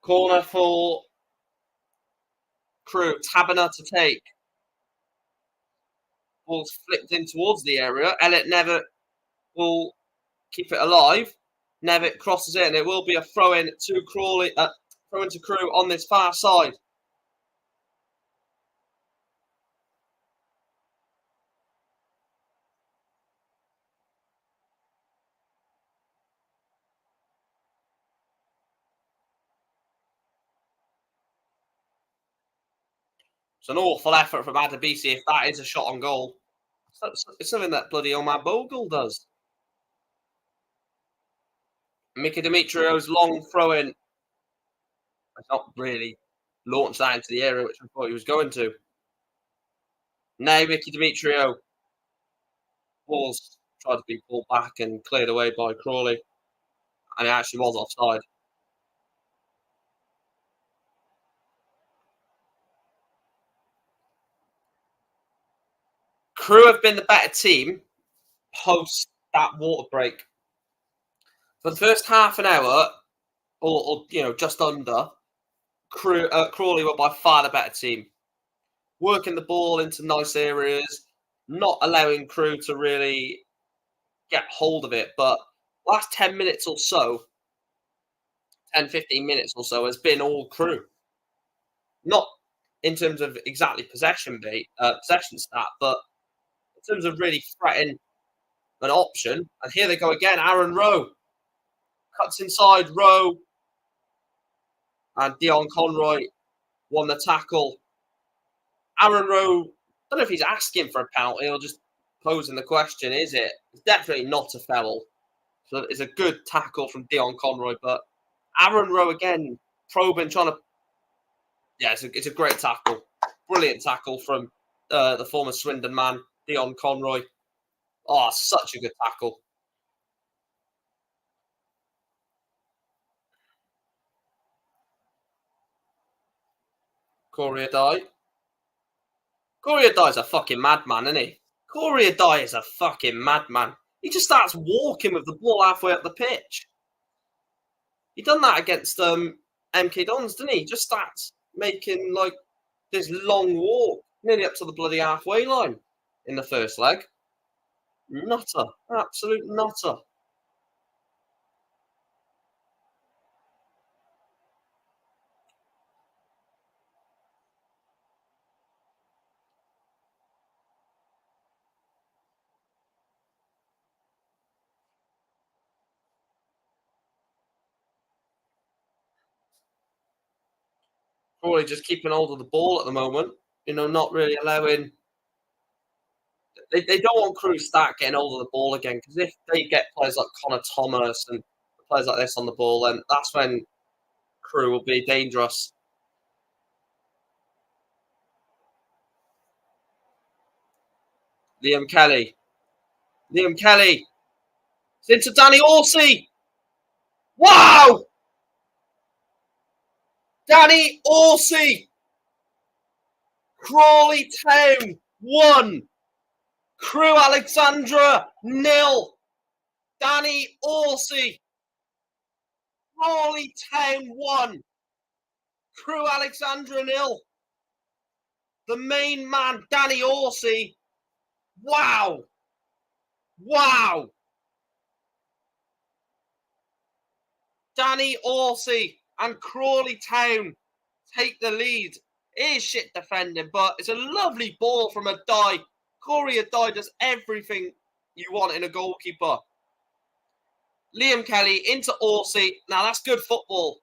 Corner for Crewe. Tabiner to take. Ball's flipped in towards the area. Elliot Nevitt will keep it alive. Nevitt crosses it, and it will be a throw-in to Crawley. Throw-in to Crewe on this far side. It's an awful effort from Adebisi if that is a shot on goal. It's something that bloody Omar Bogle does. Mika Dimitrio's long throw-in. It's not really launched that into the area, which I thought he was going to. Now Mickey Demetrio. Ball's tried to be pulled back and cleared away by Crawley. And it actually was offside. Crewe have been the better team post that water break. For the first half an hour, or just under, Crawley were by far the better team. Working the ball into nice areas, not allowing Crewe to really get hold of it. But last 10 minutes or so, 10, 15 minutes or so, has been all Crewe. Not in terms of exactly possession stat, but in terms of really threatening an option. And here they go again. Aaron Rowe cuts inside Rowe, and Dion Conroy won the tackle. Aaron Rowe, I don't know if he's asking for a penalty or just posing the question, is it? It's definitely not a foul. So it's a good tackle from Dion Conroy, but Aaron Rowe again probing, trying to. Yeah, it's a great tackle. Brilliant tackle from the former Swindon man, Dion Conroy. Oh, such a good tackle. Corey Adai. Corey Adai's a fucking madman, isn't he? Corey Adai is a fucking madman. He just starts walking with the ball halfway up the pitch. He done that against MK Dons, didn't he? He just starts making like this long walk, nearly up to the bloody halfway line in the first leg. Nutter. Absolute nutter. Crawley just keeping hold of the ball at the moment. Not really allowing. They don't want Crewe to start getting hold of the ball again, because if they get players like Connor Thomas and players like this on the ball, then that's when Crewe will be dangerous. Liam Kelly. It's into Danny Horsey. Wow! Danny Horsey. Crawley Town 1. Crewe Alexandra 0. Danny Horsey. Crawley Town 1. Crewe Alexandra 0. The main man, Danny Horsey. Wow. Danny Horsey and Crawley Town take the lead. It is shit defending, but it's a lovely ball from Adai. Corey Adai does everything you want in a goalkeeper. Liam Kelly into Horsey. Now that's good football.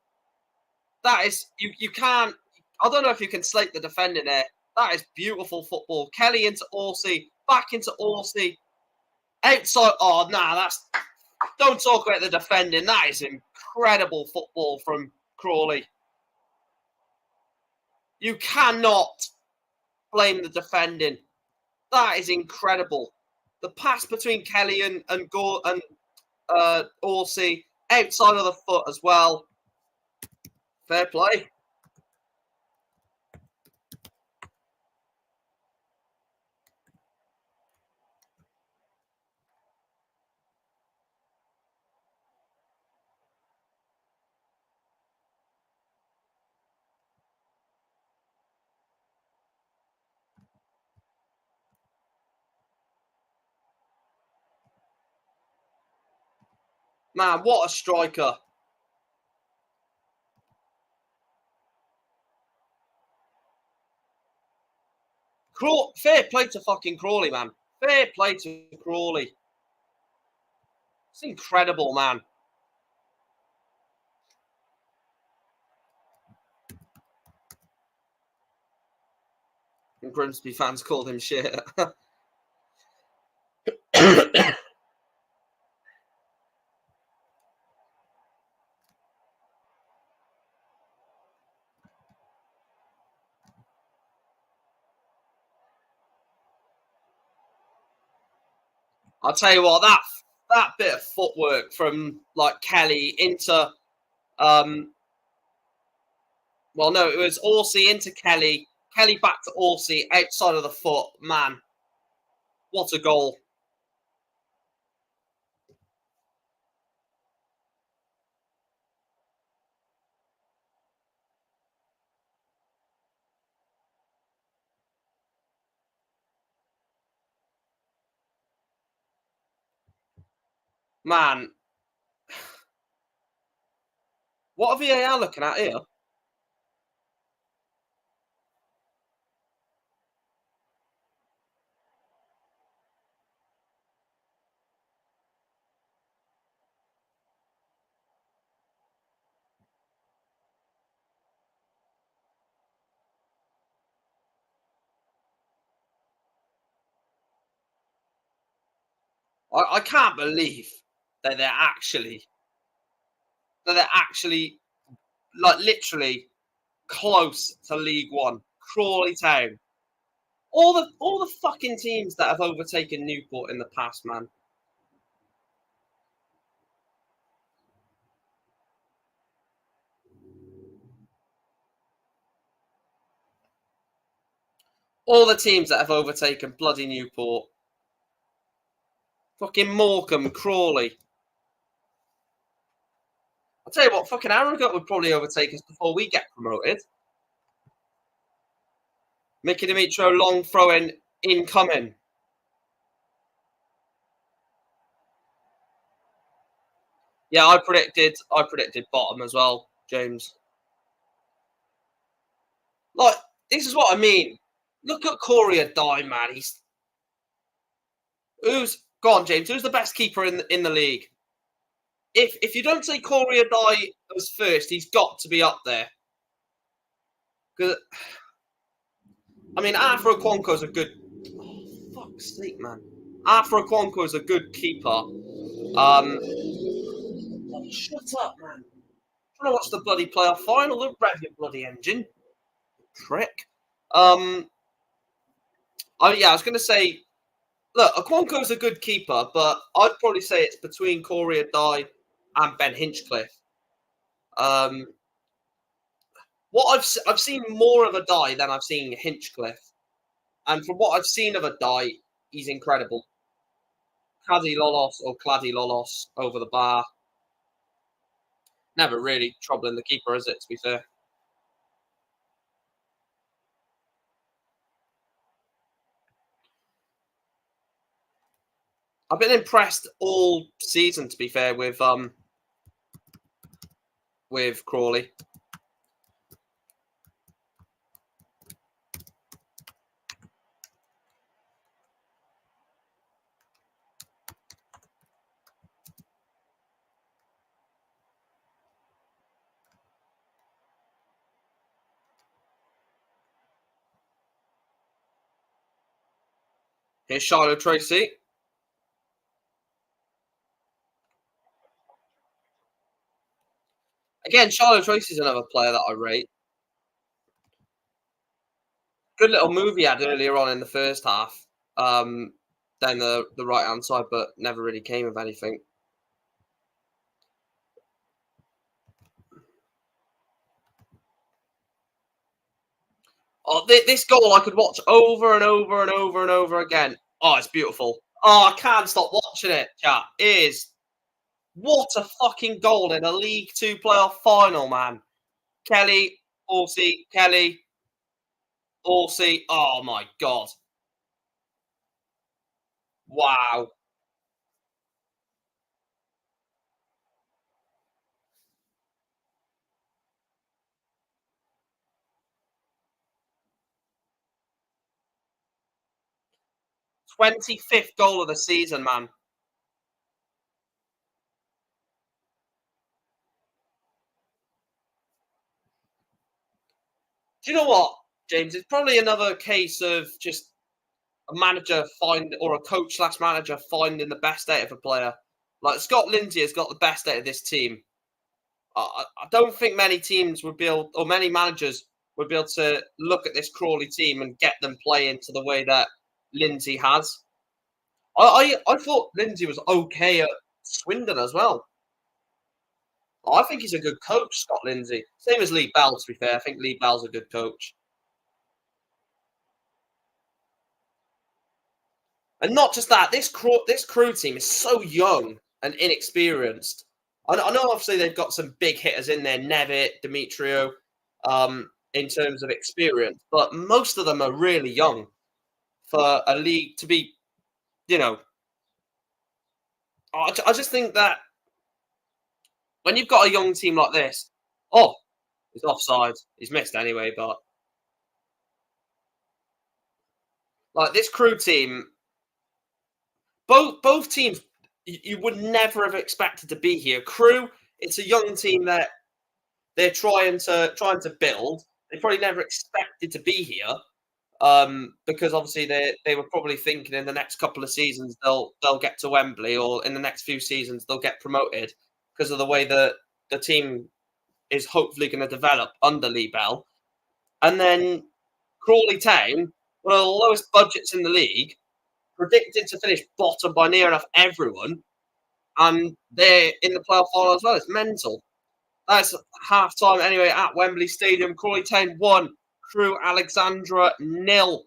That is, you can't, I don't know if you can slate the defending there. That is beautiful football. Kelly into Horsey, back into Horsey. Outside, don't talk about the defending. That is incredible football from Crawley. You cannot blame the defending. That is incredible. The pass between Kelly and Horsey, outside of the foot as well. Fair play. Man, what a striker. Fair play to fucking Crawley, man. Fair play to Crawley. It's incredible, man. And Grimsby fans called him shit. I'll tell you what, that bit of footwork from like Kelly into well, no, it was Orsi into Kelly, Kelly back to Orsi outside of the foot. Man, what a goal. Man, what are VAR looking at here? I can't believe that they're actually like literally close to League One. Crawley Town. All the fucking teams that have overtaken Newport in the past, man. All the teams that have overtaken bloody Newport. Fucking Morecambe, Crawley. I'll tell you what, fucking Harrogate would probably overtake us before we get promoted. Mickey Dimitro, long throw-in, incoming. Yeah, I predicted bottom as well, James. Like, this is what I mean. Look at Corey Adai, man. Go on, James? Who's the best keeper in the league? If you don't say Corey Adai as first, he's got to be up there. Because I mean, Arthur Okonkwo's a good. Oh, fuck's sake, man. Arthur Okonkwo is a good keeper. Shut up, man. I want to watch the bloody playoff final. Don't rev your bloody engine, prick. Yeah, I was going to say, look, Okonkwo's a good keeper, but I'd probably say it's between Corey Adai and Ben Hinchcliffe. What I've seen more of Adai than I've seen Hinchcliffe, and from what I've seen of Adai, he's incredible. Caddy Lolos or Claddy Lolos over the bar. Never really troubling the keeper, is it, to be fair? I've been impressed all season, to be fair, with Crawley. Here's Charlotte Tracy. Again, Charlotte Tracy's another player that I rate. Good little move he had earlier on in the first half, down the right hand side, but never really came of anything. Oh, this goal I could watch over and over and over and over again. Oh, it's beautiful. Oh, I can't stop watching it, chat. It is what a fucking goal in a League Two playoff final, man. Kelly, Horsey, Kelly, Horsey. Oh my god. Wow. 25th goal of the season, man. Do you know what, James? It's probably another case of just a manager find or a coach slash manager finding the best out of a player. Like Scott Lindsay has got the best out of this team. I don't think many teams would be able, or many managers would be able to look at this Crawley team and get them playing to the way that Lindsay has. I thought Lindsay was okay at Swindon as well. I think he's a good coach, Scott Lindsay. Same as Lee Bell, to be fair. I think Lee Bell's a good coach. And not just that, this Crewe team is so young and inexperienced. I know obviously they've got some big hitters in there, Nevitt, Demetrio, in terms of experience, but most of them are really young for a league to be, you know, I just think that when you've got a young team like this, oh, he's offside. He's missed anyway, but like this Crewe team, both teams, you would never have expected to be here. Crewe, it's a young team that they're trying to build. They probably never expected to be here, because obviously they were probably thinking in the next couple of seasons they'll get to Wembley, or in the next few seasons they'll get promoted because of the way that the team is hopefully going to develop under Lee Bell. And then Crawley Town, one of the lowest budgets in the league, predicted to finish bottom by near enough everyone, and they're in the playoff final as well. It's mental. That's half time anyway at Wembley Stadium. Crawley Town 1, Crewe Alexandra 0.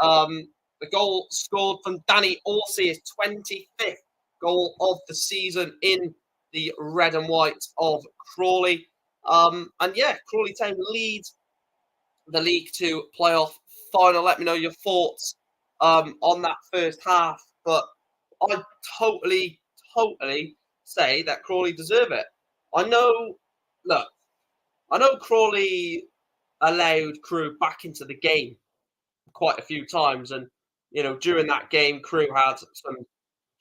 The goal scored from Danny Horsey, his 25th goal of the season in the red and white of Crawley. And yeah, Crawley Town leads the League Two playoff final. Let me know your thoughts on that first half. But I totally say that Crawley deserve it. I know, look, I know Crawley allowed Crewe back into the game quite a few times, and during that game, Crewe had some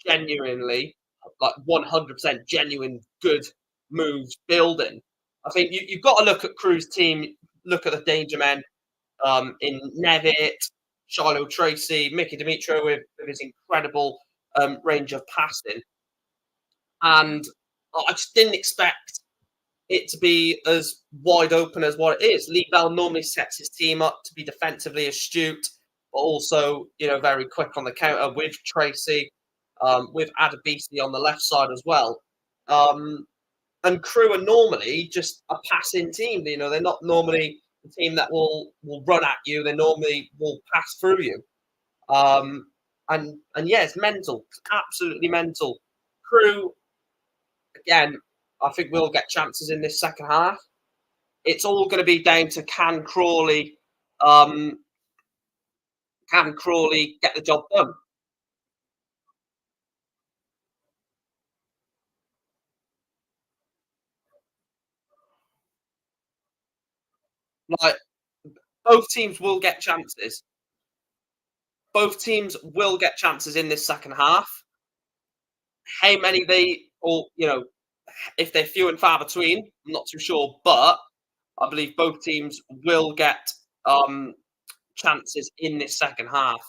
genuinely, like 100% genuine good moves building. I think you've got to look at Crewe's team, look at the danger men in Nevitt, Shiloh Tracy, Mickey Demetrio with his incredible range of passing. And I just didn't expect it to be as wide open as what it is. Lee Bell normally sets his team up to be defensively astute, but also, very quick on the counter with Tracy, with Adebisi on the left side as well. And Crewe are normally just a passing team. They're not normally the team that will run at you. They normally will pass through you. And yeah, it's mental. It's absolutely mental. Crewe, again, I think we'll get chances in this second half. It's all going to be down to can Crawley get the job done? Like both teams will get chances. Both teams will get chances in this second half. How many if they're few and far between, I'm not too sure, but I believe both teams will get chances in this second half.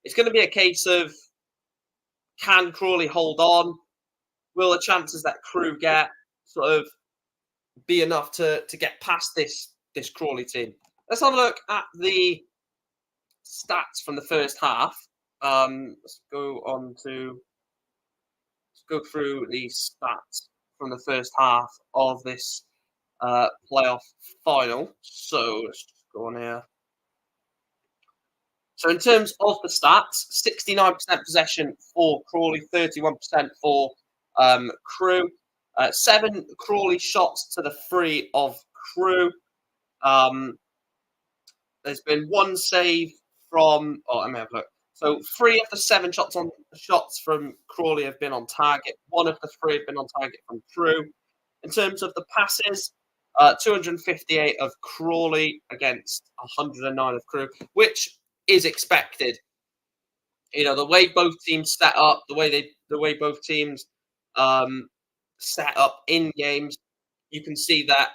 It's going to be a case of can Crawley hold on? Will the chances that Crewe get sort of be enough to get past this Crawley team? Let's have a look at the stats from the first half. Let's go through the stats from the first half of this playoff final. So let's just go on here. So in terms of the stats, 69% possession for Crawley, 31% for Crewe. 7 Crawley shots to the 3 of Crewe. Um, there's been 1 save from. Oh, let me have a look. So 3 of the 7 shots from Crawley have been on target. 1 of the 3 have been on target from Crewe. In terms of the passes, 258 of Crawley against 109 of Crewe, which is expected. You know, the way both teams set up, the way both teams um, set up in games, you can see that,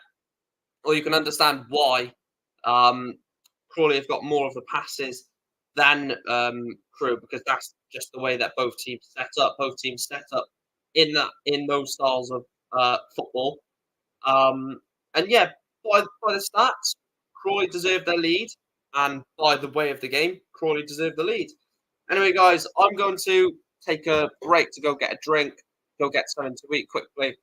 or you can understand why um, Crawley have got more of the passes than Crewe, because that's just the way that both teams set up. Both teams set up in those styles of football. Um, and yeah, by the stats, Crawley deserved their lead, and by the way of the game, Crawley deserved the lead. Anyway, guys, I'm going to take a break to go get a drink, go get something to eat quickly.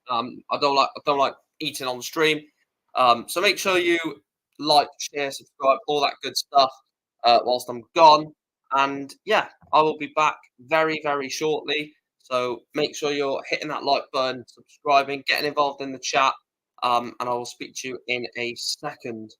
I don't like eating on the stream. So make sure you like, share, subscribe, all that good stuff whilst I'm gone. And yeah, I will be back very, very shortly. So make sure you're hitting that like button, subscribing, getting involved in the chat. And I will speak to you in a second.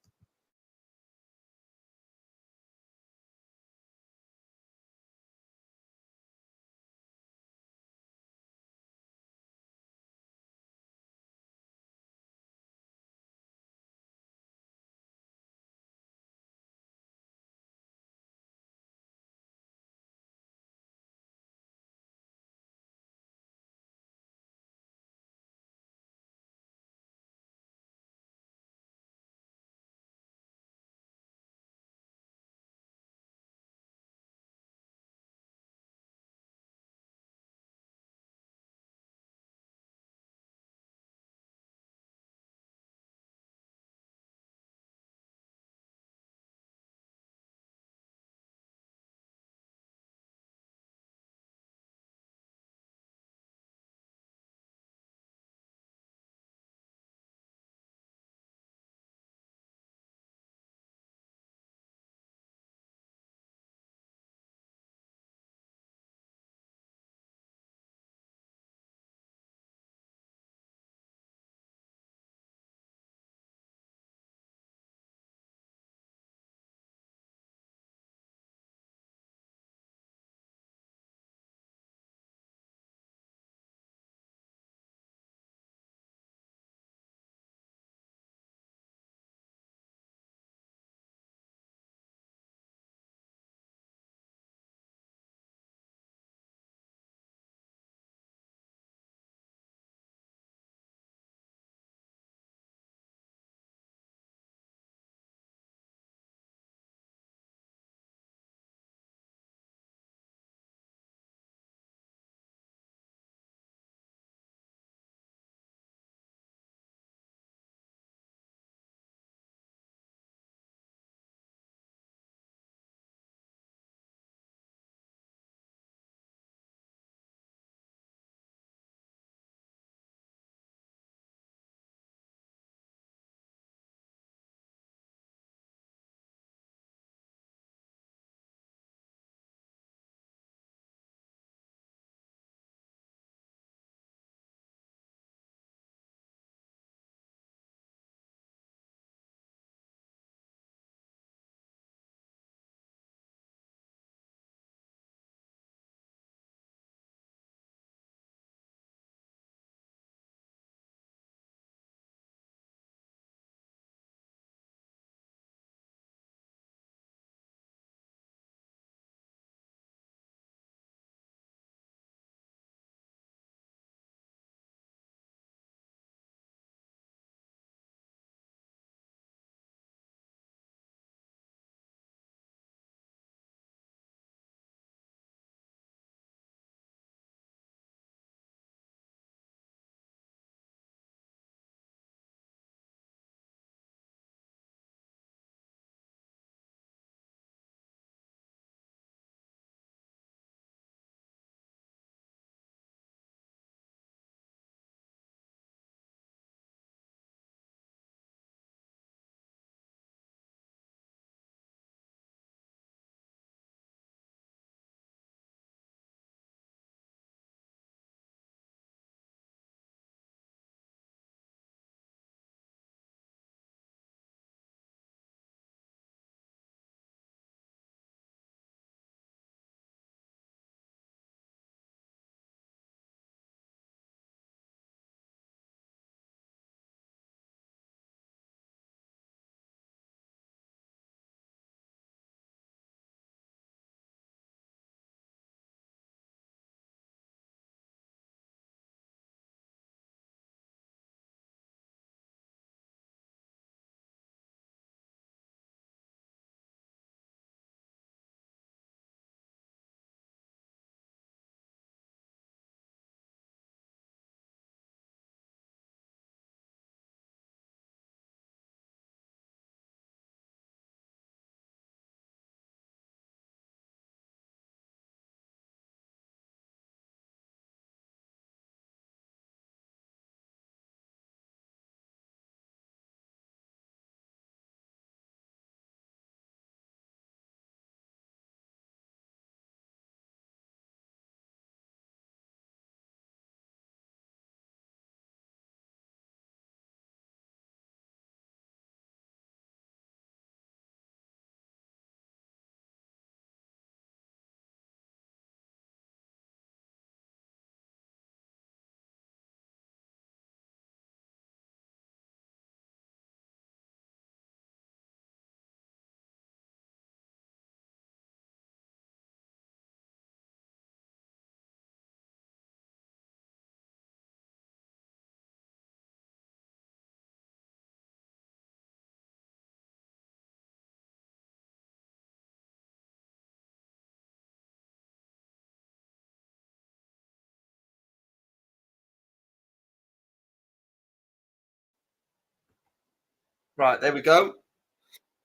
Right, there we go.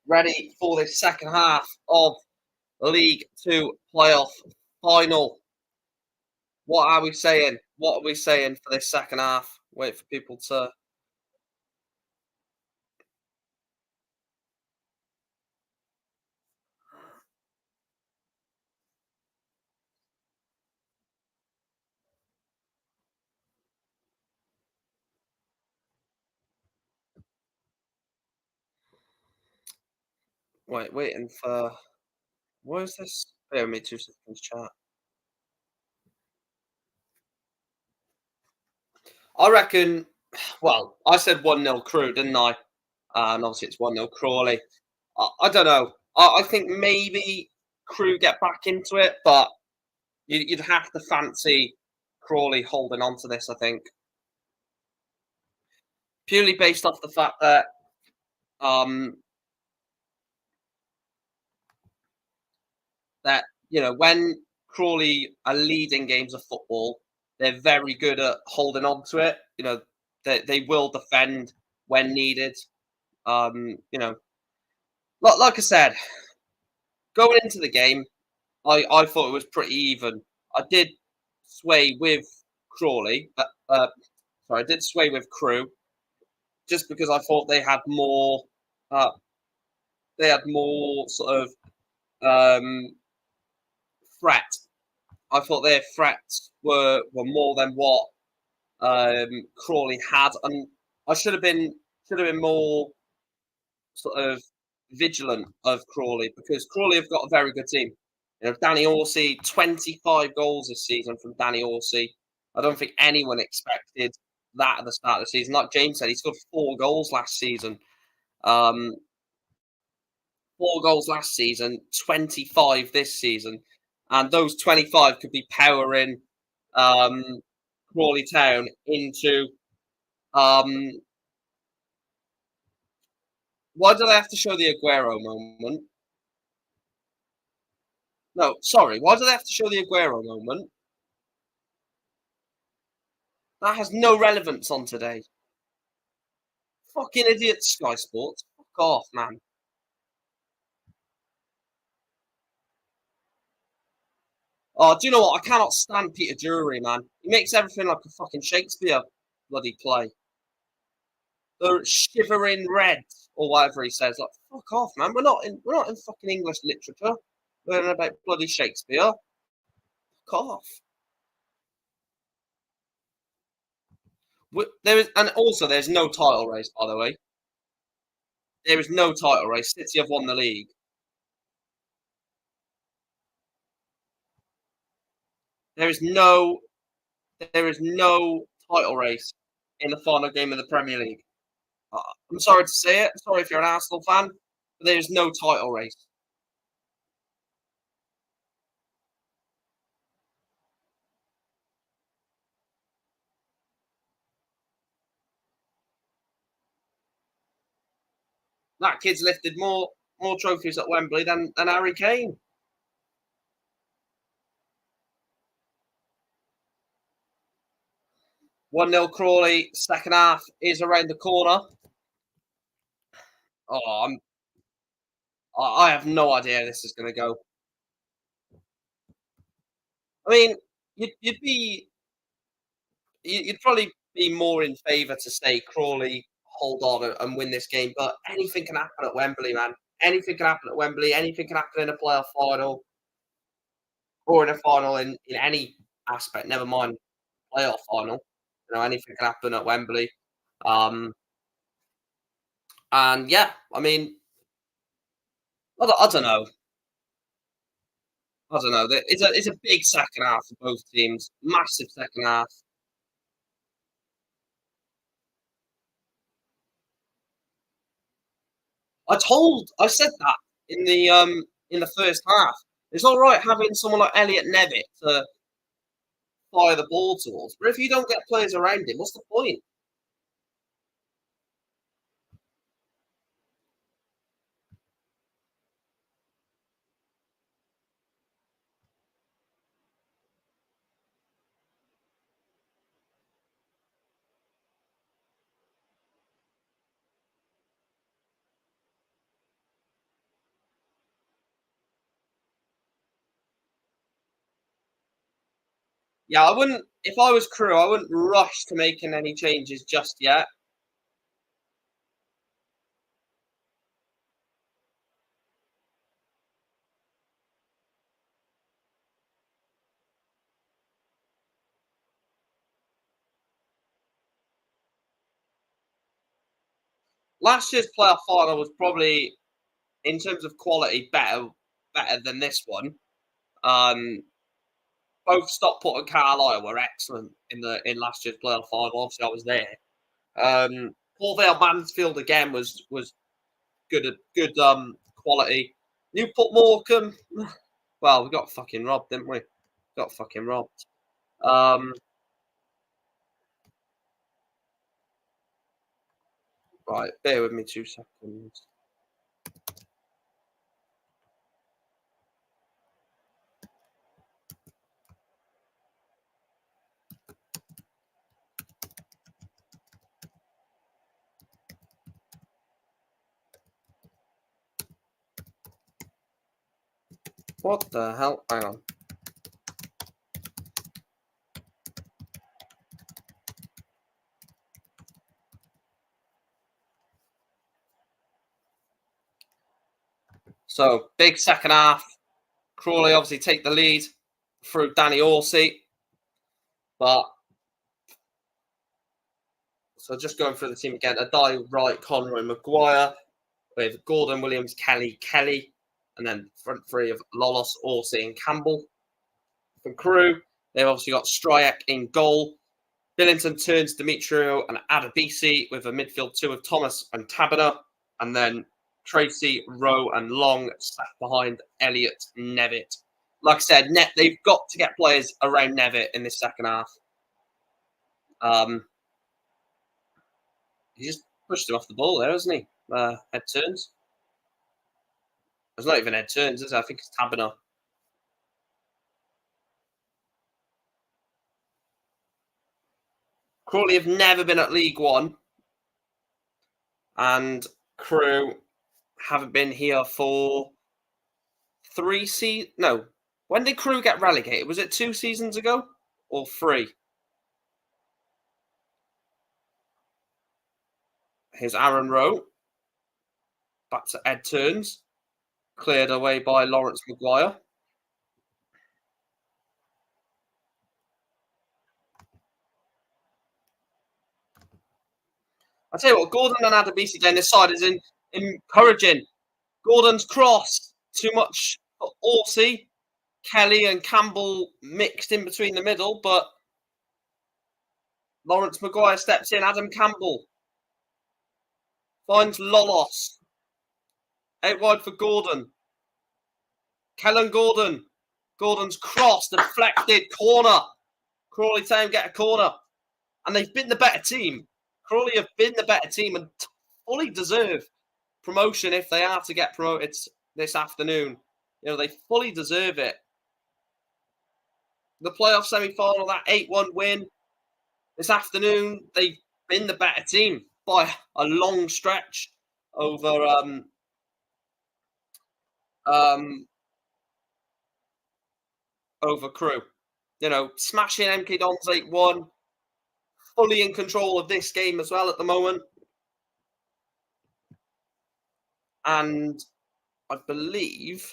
Ready for the second half of League Two playoff final. What are we saying? What are we saying for this second half? Wait for people to waiting for what is this? Bear with me 2 seconds, chat. I reckon well, I said 1-0 Crew, didn't I? And obviously it's 1-0 Crawley. I don't know. I think maybe Crew get back into it, but you'd have to fancy Crawley holding on to this, I think. Purely based off the fact that um that when Crawley are leading games of football, they're very good at holding on to it. They will defend when needed. Like I said, going into the game, I thought it was pretty even. I did sway with Crawley, sorry, I did sway with Crew just because I thought uh, they had more sort of um, threat. I thought their threats were more than what Crawley had, and I should have been more sort of vigilant of Crawley because Crawley have got a very good team. Danny Horsey, 25 goals this season from Danny Horsey. I don't think anyone expected that at the start of the season. Like James said, he scored 4 goals last season. 4 goals last season, 25 this season, and those 25 could be powering um, Crawley Town into. Um, why do they have to show the Aguero moment? No, sorry. Why do they have to show the Aguero moment? That has no relevance on today. Fucking idiot, Sky Sports. Fuck off, man. Oh, do you know what? I cannot stand Peter Drury, man. He makes everything like a fucking Shakespeare bloody play. The shivering red or whatever he says. Like, fuck off, man. We're not in fucking English literature. We're learning about bloody Shakespeare. Fuck off. There is, and also there's no title race, by the way. There is no title race. City have won the league. There is no there is no title race in the final game of the Premier League. Uh, I'm sorry to say it. Sorry if you're an Arsenal fan, but there is no title race. That kid's lifted more trophies at Wembley than Harry Kane. 1-0 Crawley, second half is around the corner. Oh, I have no idea how this is going to go. I mean, you'd be you'd probably be more in favour to say Crawley hold on and win this game, but anything can happen at Wembley, man. Anything can happen at Wembley. Anything can happen in a playoff final or in a final in any aspect. Never mind playoff final. Anything can happen at Wembley. Um, and yeah, I mean, I don't know. I don't know. It's a big second half for both teams. Massive second half. I said that in the first half. It's all right having someone like Elliot Nevitt to fire the ball towards, but if you don't get players around him, what's the point? Yeah, I wouldn't. If I was Crewe, I wouldn't rush to making any changes just yet. Last year's playoff final was probably, in terms of quality, better than this one. Um, Both Stockport and Carlisle were excellent in last year's playoff final. Obviously, I was there. Paul Vale Mansfield again was good quality. Newport Morecambe, well, we got fucking robbed, didn't we? Got fucking robbed. Um, right, bear with me 2 seconds. What the hell? Hang on. So big second half. Crawley obviously take the lead through Danny Horsey, but so just going through the team again: Adai, Wright, Conroy, Maguire, with Gordon, Williams, Kelly, and then front three of Lolos, Horsey, and Campbell. For Crewe, they've obviously got Stryek in goal. Billington turns Demetrio and Adebisi with a midfield two of Thomas and Tabiner, and then Tracy, Rowe, and Long sat behind Elliott, Nevitt. Like I said, they've got to get players around Nevitt in this second half. He just pushed him off the ball there, hasn't he? Head turns. It's not even head turns, is it? I think it's Tabiner. Crawley have never been at League One, and Crewe haven't been here for 3 seasons. No, when did Crewe get relegated? Was it 2 seasons ago or 3? Here's Aaron Rowe. Back to Ed Turns. Cleared away by Lawrence Maguire. I tell you what, Gordon and Adebisi down this side is encouraging. Gordon's cross, too much for Horsey. Kelly and Campbell mixed in between the middle, but Lawrence Maguire steps in. Adam Campbell finds Lolos. Out wide for Gordon. Kellen Gordon. Gordon's cross, deflected, corner. Crawley Town get a corner. And they've been the better team. Crawley have been the better team and fully deserve promotion if they are to get promoted this afternoon. You know, they fully deserve it. The playoff semi-final, that 8-1 win this afternoon, they've been the better team by a long stretch over over Crewe. You know, smashing MK Dons 8-1, fully in control of this game as well at the moment. And I believe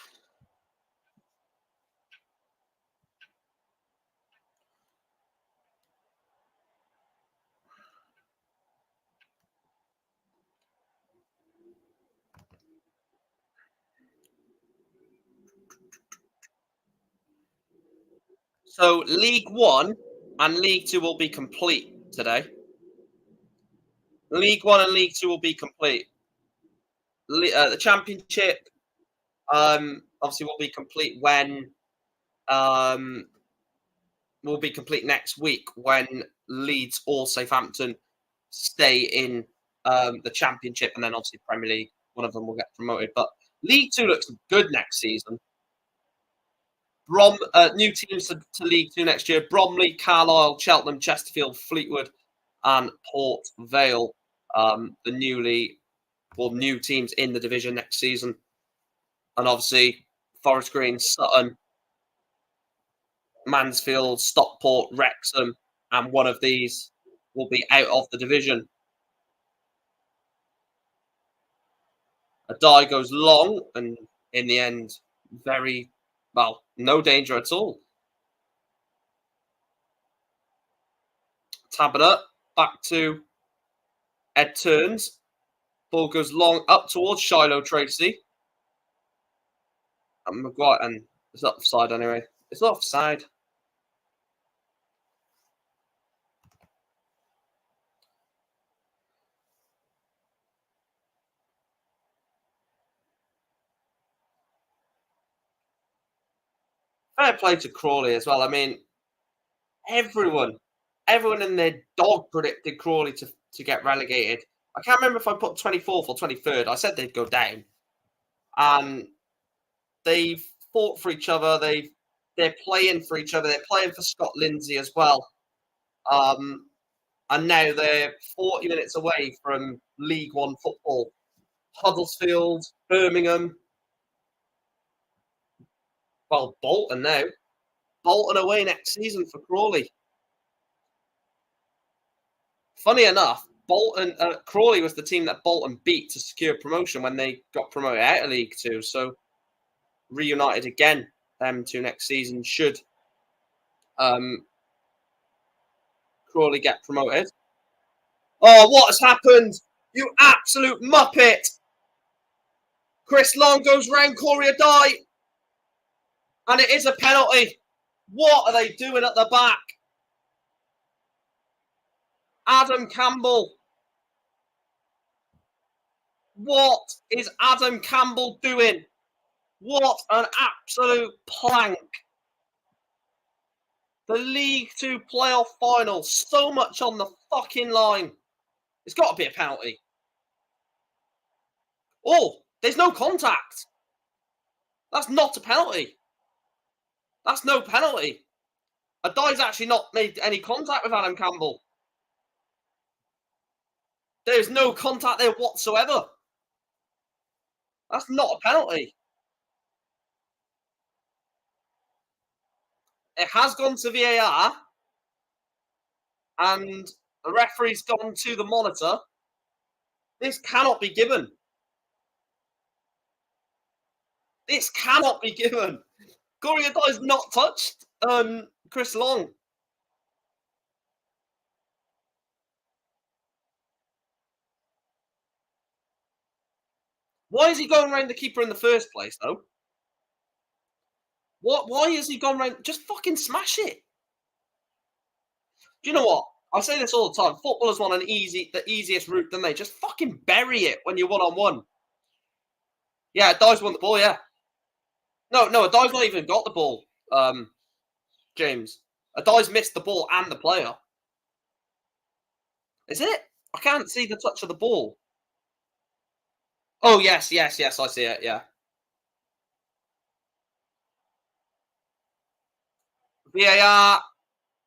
so. League One and League Two will be complete today. League One and League Two will be complete. The Championship, obviously, will be complete when will be complete next week when Leeds or Southampton stay in the Championship, and then obviously Premier League, one of them will get promoted. But League Two looks good next season. New teams to League Two next year: Bromley, Carlisle, Cheltenham, Chesterfield, Fleetwood, and Port Vale. The new teams in the division next season, and obviously Forest Green, Sutton, Mansfield, Stockport, Wrexham, and one of these will be out of the division. A die goes long, and in the end, very well, no danger at all. Tabata back to Ed Turns. Ball goes long up towards Shiloh Tracy. And Maguire, and it's not offside anyway. It's not offside. Fair play to Crawley as well. I mean, everyone in their dog predicted Crawley to get relegated. I can't remember if I put 24th or 23rd. I said they'd go down. And they've fought for each other. They're playing for each other. They're playing for Scott Lindsay as well. And now they're 40 minutes away from League One football. Huddersfield, Birmingham. Well, Bolton now. Bolton away next season for Crawley. Funny enough, Crawley was the team that Bolton beat to secure promotion when they got promoted out of League Two. So reunited again, them two next season should Crawley get promoted. Oh, what has happened? You absolute muppet! Chris Long goes round Corey Adai. And it is a penalty. What are they doing at the back? Adam Campbell. What is Adam Campbell doing? What an absolute plank. The League Two playoff final. So much on the fucking line. It's got to be a penalty. Oh, there's no contact. That's not a penalty. That's no penalty. Adai's actually not made any contact with Adam Campbell. There's no contact there whatsoever. That's not a penalty. It has gone to VAR. And the referee's gone to the monitor. This cannot be given. This cannot be given. Corey Adai's not touched Chris Long. Why is he going around the keeper in the first place, though? Why has he gone around? Just fucking smash it. Do you know what? I say this all the time. Footballers want the easiest route, don't they? Just fucking bury it when you're one-on-one. Yeah, Adai's won the ball, yeah. No, Adai's not even got the ball, James. Adai's missed the ball and the player. Is it? I can't see the touch of the ball. Oh, yes, I see it, yeah. VAR,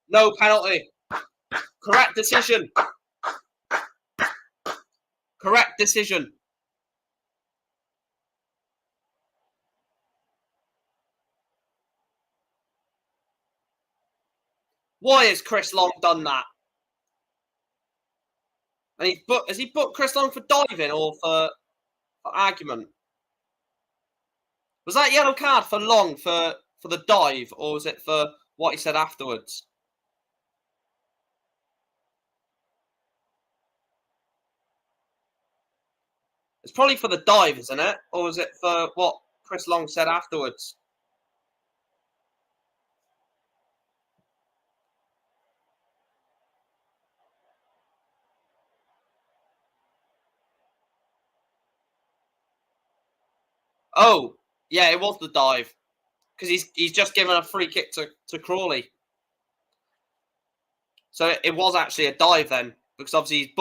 no penalty. Correct decision. Correct decision. Why has Chris Long done that? And has he booked Chris Long for diving or for argument? Was that yellow card for Long for the dive, or was it for what he said afterwards? It's probably for the dive, isn't it? Or was it for what Chris Long said afterwards? Oh, yeah, it was the dive. Because he's just given a free kick to Crawley. So it was actually a dive then. Because obviously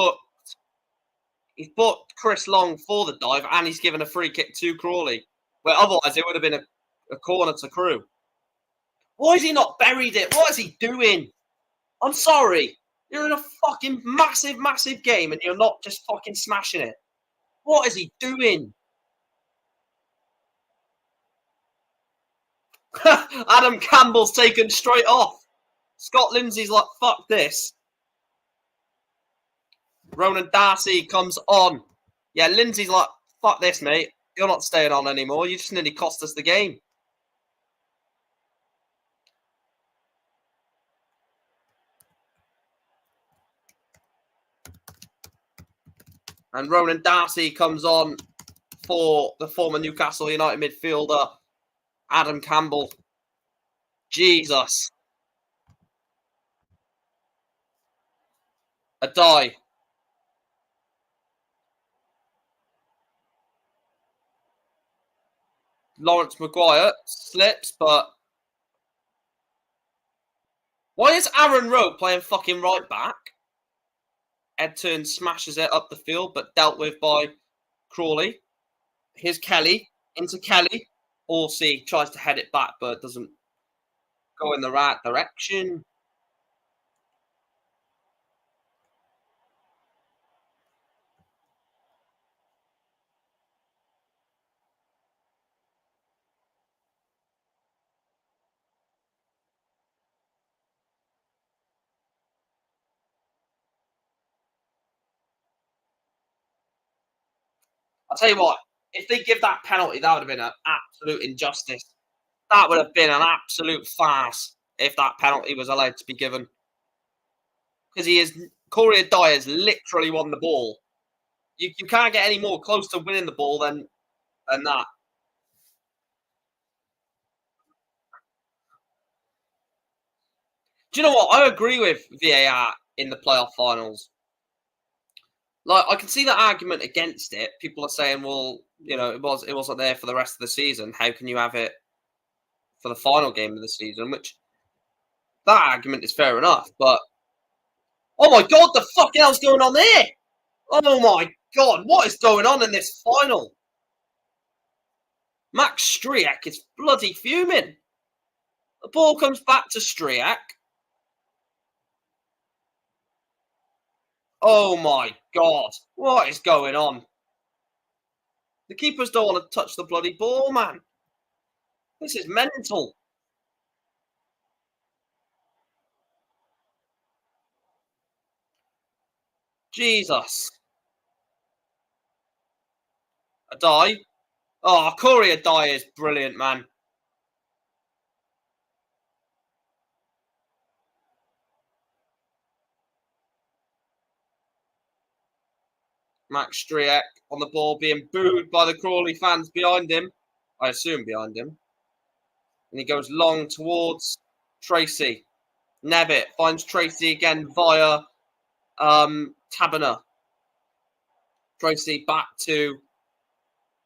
he's booked Chris Long for the dive and he's given a free kick to Crawley. Where otherwise it would have been a corner to Crewe. Why has he not buried it? What is he doing? I'm sorry. You're in a fucking massive, massive game and you're not just fucking smashing it. What is he doing? Adam Campbell's taken straight off. Scott Lindsay's like, fuck this. Ronan Darcy comes on. Yeah, Lindsay's like, fuck this, mate. You're not staying on anymore. You just nearly cost us the game. And Ronan Darcy comes on for the former Newcastle United midfielder, Adam Campbell. Jesus. A die. Lawrence Maguire slips, but why is Aaron Rowe playing fucking right back? Ed Turns smashes it up the field, but dealt with by Crawley. Here's Kelly into Kelly. Orsi tries to head it back, but doesn't go in the right direction. I'll tell you what, if they give that penalty, that would have been an absolute injustice. That would have been an absolute farce if that penalty was allowed to be given. Because Corey Dyer has literally won the ball. You can't get any more close to winning the ball than that. Do you know what? I agree with VAR in the playoff finals. Like, I can see the argument against it. People are saying, well, you know, it wasn't there for the rest of the season. How can you have it for the final game of the season? Which, that argument is fair enough. But, oh my God, the fuck else going on there? Oh my God, what is going on in this final? Max Striak is bloody fuming. The ball comes back to Striak. Oh my God, what is going on? The keepers don't want to touch the bloody ball, man. This is mental. Jesus. A die. Oh, Corey a die is brilliant, man. Max Striak on the ball being booed by the Crawley fans behind him. I assume behind him. And he goes long towards Tracy. Nevitt finds Tracy again via Tabana. Tracy back to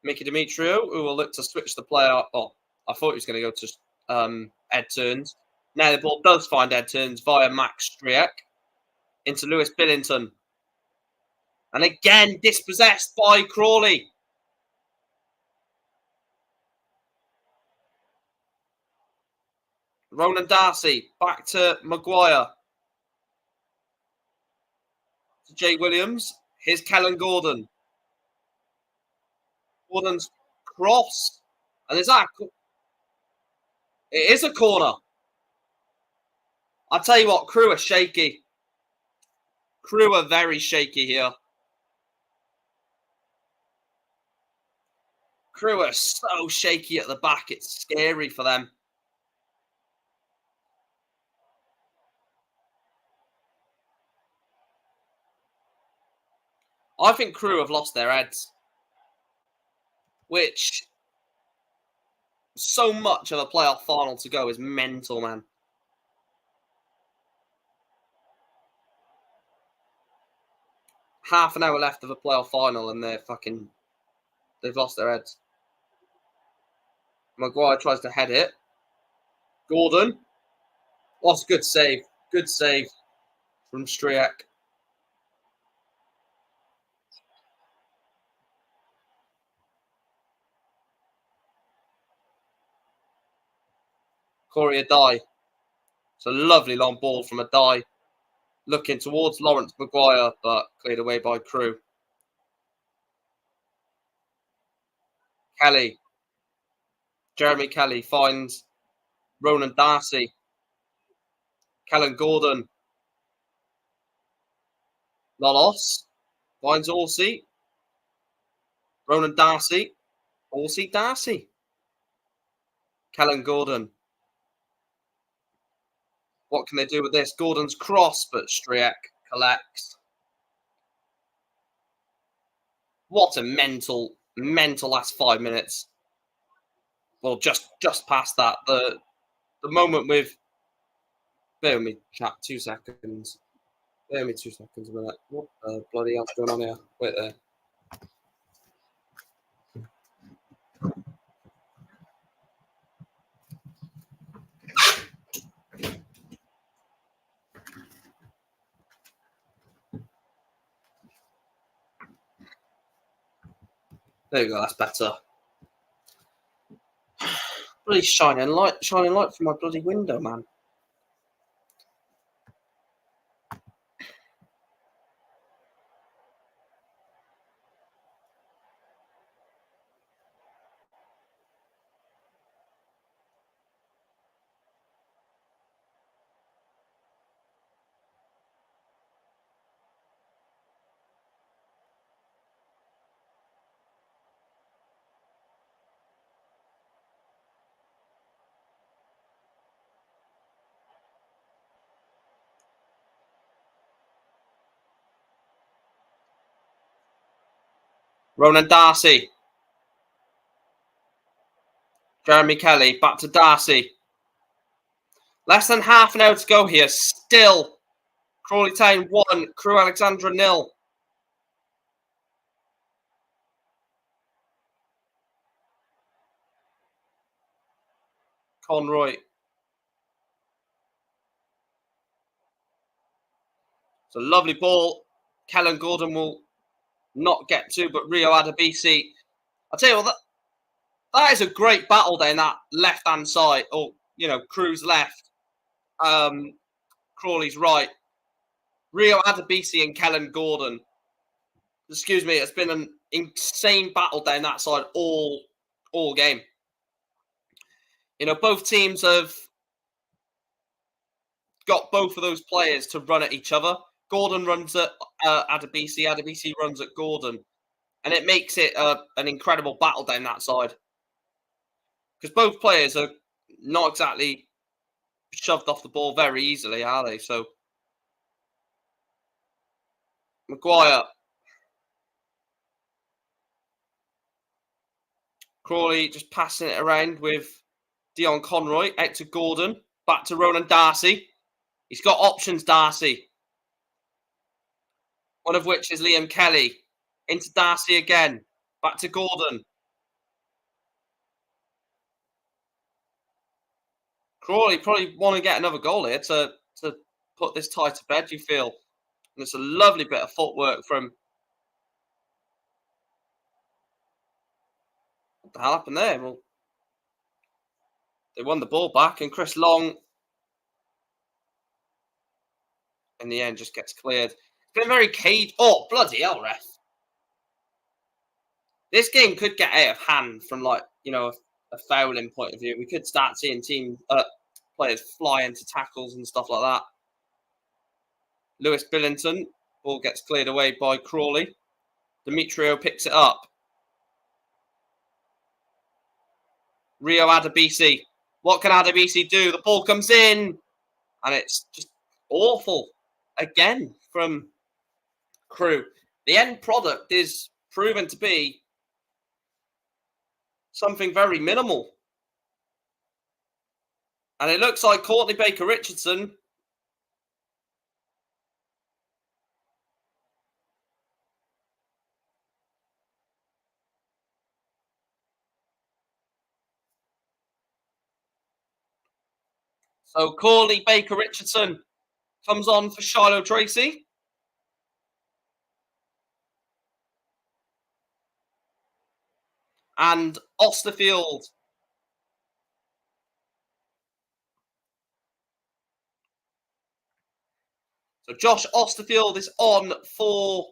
Mickey Demetrio, who will look to switch the player. Oh, I thought he was going to go to Ed Turns. Now the ball does find Ed Turns via Max Striak into Lewis Billington. And again, dispossessed by Crawley. Ronan Darcy back to Maguire. To Jay Williams. Here's Kellen Gordon. Gordon's cross. And is that... It is a corner. I'll tell you what, Crewe are shaky. Crewe are very shaky here. Crewe are so shaky at the back, it's scary for them. I think Crewe have lost their heads. Which, so much of a playoff final to go is mental, man. Half an hour left of a playoff final and they've lost their heads. Maguire tries to head it. Gordon. Oh, it's a good save. Good save from Striak. Corey Adai. It's a lovely long ball from Adai. Looking towards Lawrence Maguire, but cleared away by Crewe. Kelly. Jeremy Kelly finds Ronan Darcy. Kellen Gordon. Lolos. Finds Orsi. Ronan Darcy. Orsi Darcy. Kellen Gordon. What can they do with this? Gordon's cross, but Striek collects. What a mental last 5 minutes. Well, just past that. The moment with... Bear with me, chat, 2 seconds. Bear with me 2 seconds a minute. What the bloody hell's going on here? Wait there. There we go, that's better. Bloody shining light from my bloody window, man. Ronan Darcy. Jeremy Kelly, back to Darcy. Less than half an hour to go here. Still, Crawley Town 1, Crewe Alexandra 0. Conroy. It's a lovely ball. Kellen Gordon will not get to, but Rio Adebisi. I'll tell you what, that is a great battle there in that left-hand side, or, Crewe's left, Crawley's right. Rio Adebisi and Kellen Gordon. Excuse me, it's been an insane battle down that side all game. Both teams have got both of those players to run at each other. Gordon runs at Adebisi, Adebisi runs at Gordon. And it makes it an incredible battle down that side. Because both players are not exactly shoved off the ball very easily, are they? So, Maguire. Crawley just passing it around with Dion Conroy. Out to Gordon. Back to Ronan Darcy. He's got options, Darcy. One of which is Liam Kelly. Into Darcy again. Back to Gordon. Crawley probably want to get another goal here to put this tie to bed, you feel. And it's a lovely bit of footwork from... What the hell happened there? Well, they won the ball back, and Chris Long, in the end, just gets cleared. It's been very cagey. Oh, bloody hell, ref. This game could get out of hand from, a fouling point of view. We could start seeing players fly into tackles and stuff like that. Lewis Billington, ball gets cleared away by Crawley. Demetrio picks it up. Rio Adebisi. What can Adebisi do? The ball comes in. And it's just awful. Again, from Crewe. The end product is proven to be something very minimal. And it looks like Courtney Baker-Richardson So Courtney Baker-Richardson comes on for Shiloh Tracy. And Osterfield. So Josh Osterfield is on for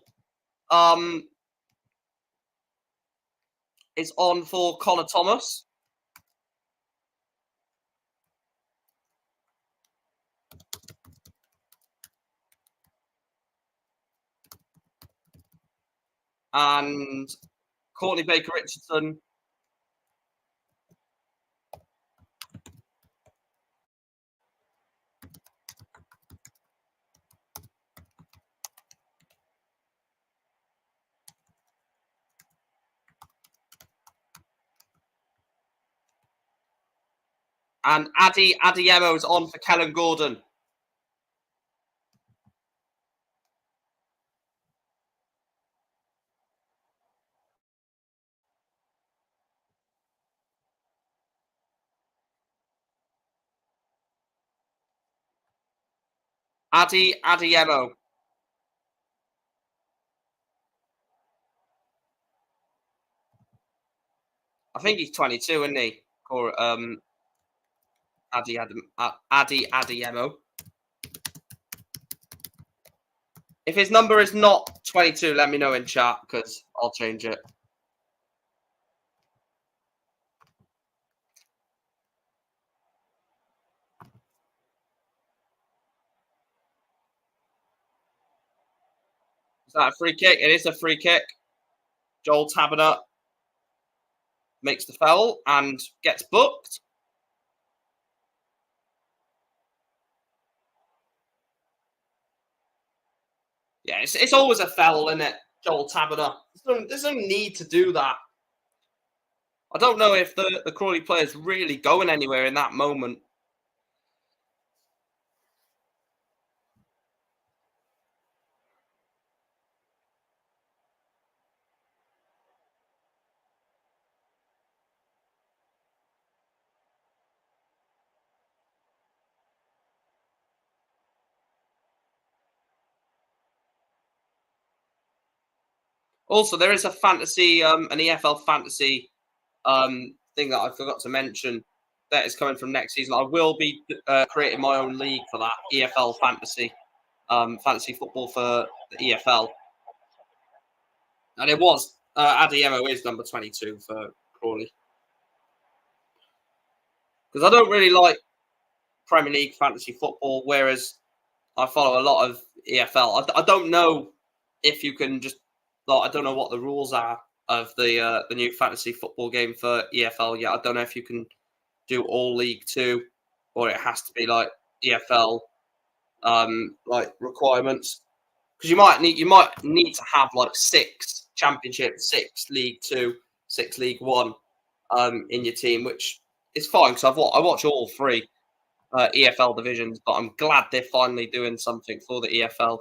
Connor Thomas. And Courtney Baker-Richardson. And Adiemo's on for Kellen Gordon. Adiemo. I think he's 22, isn't he? Or Adiemo. If his number is not 22, let me know in chat because I'll change it. Is that a free kick? It is a free kick. Joel Taberner makes the foul and gets booked. Yeah, it's always a foul, isn't it? Joel Taberner. There's no need to do that. I don't know if the Crawley player's really going anywhere in that moment. Also, there is a fantasy, an EFL fantasy thing that I forgot to mention that is coming from next season. I will be creating my own league for that EFL fantasy, fantasy football for the EFL. And it was Adiemo is number 22 for Crawley because I don't really like Premier League fantasy football, whereas I follow a lot of EFL. I don't know if you can just I don't know what the rules are of the new fantasy football game for EFL yet. I don't know if you can do all League Two or it has to be like EFL like requirements because you might need to have like 6 Championship, 6 League Two, 6 League One in your team, which is fine because I watch all 3 EFL divisions, but I'm glad they're finally doing something for the EFL.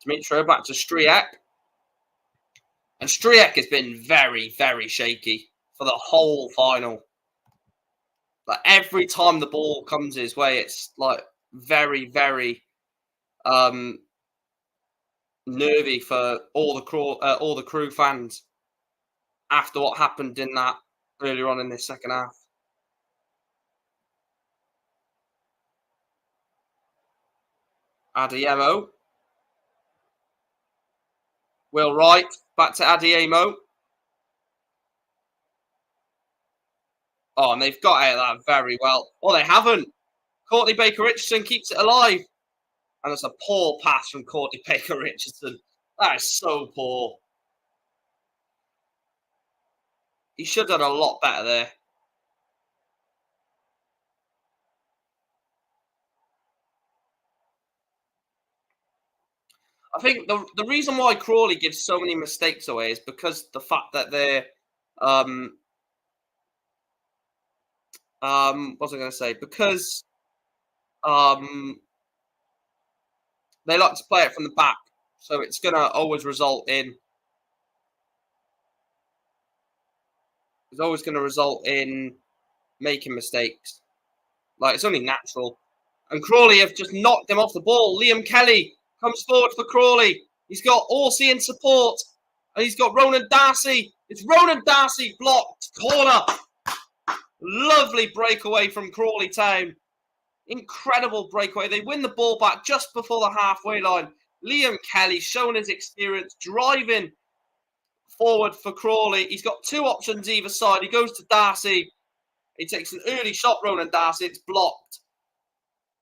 Dimitro back to Striek. And Striek has been very, very shaky for the whole final. Like every time the ball comes his way, it's like very, very nervy for all the Crewe fans after what happened in that earlier on in this second half. Adiemo. Will Wright back to Adiemo. Oh, and they've got out of that very well. Oh, they haven't. Courtney Baker-Richardson keeps it alive. And it's a poor pass from Courtney Baker-Richardson. That is so poor. He should have done a lot better there. I think the reason why Crawley gives so many mistakes away is because the fact that they're what was I going to say? Because they like to play it from the back, so it's going to always result in making mistakes. Like it's only natural. And Crawley have just knocked him off the ball. Liam Kelly comes forward for Crawley. He's got Orsi in support. And he's got Ronan Darcy. It's Ronan Darcy blocked. Corner. Lovely breakaway from Crawley Town. Incredible breakaway. They win the ball back just before the halfway line. Liam Kelly showing his experience, driving forward for Crawley. He's got 2 options either side. He goes to Darcy. He takes an early shot, Ronan Darcy. It's blocked.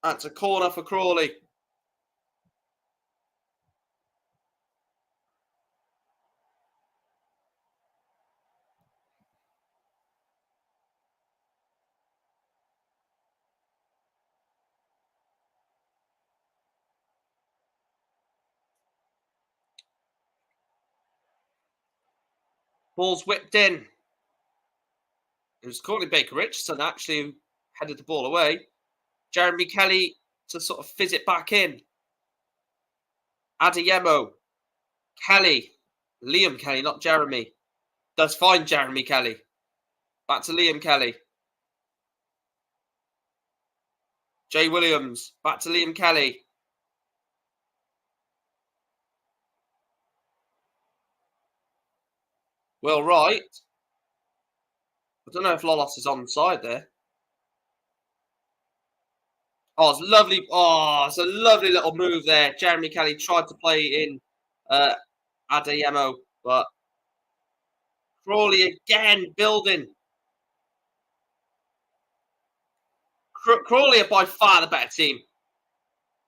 That's a corner for Crawley. Ball's whipped in. It was Courtney Baker Richardson actually who headed the ball away. Jeremy Kelly to sort of fizz it back in. Adeyemo. Kelly. Liam Kelly, not Jeremy. Does find Jeremy Kelly. Back to Liam Kelly. Jay Williams. Back to Liam Kelly. Will Wright. I don't know if Lolos is onside there. Oh, it's lovely. Oh, it's a lovely little move there. Jeremy Kelly tried to play in Adeyemo, but Crawley again building. Crawley are by far the better team.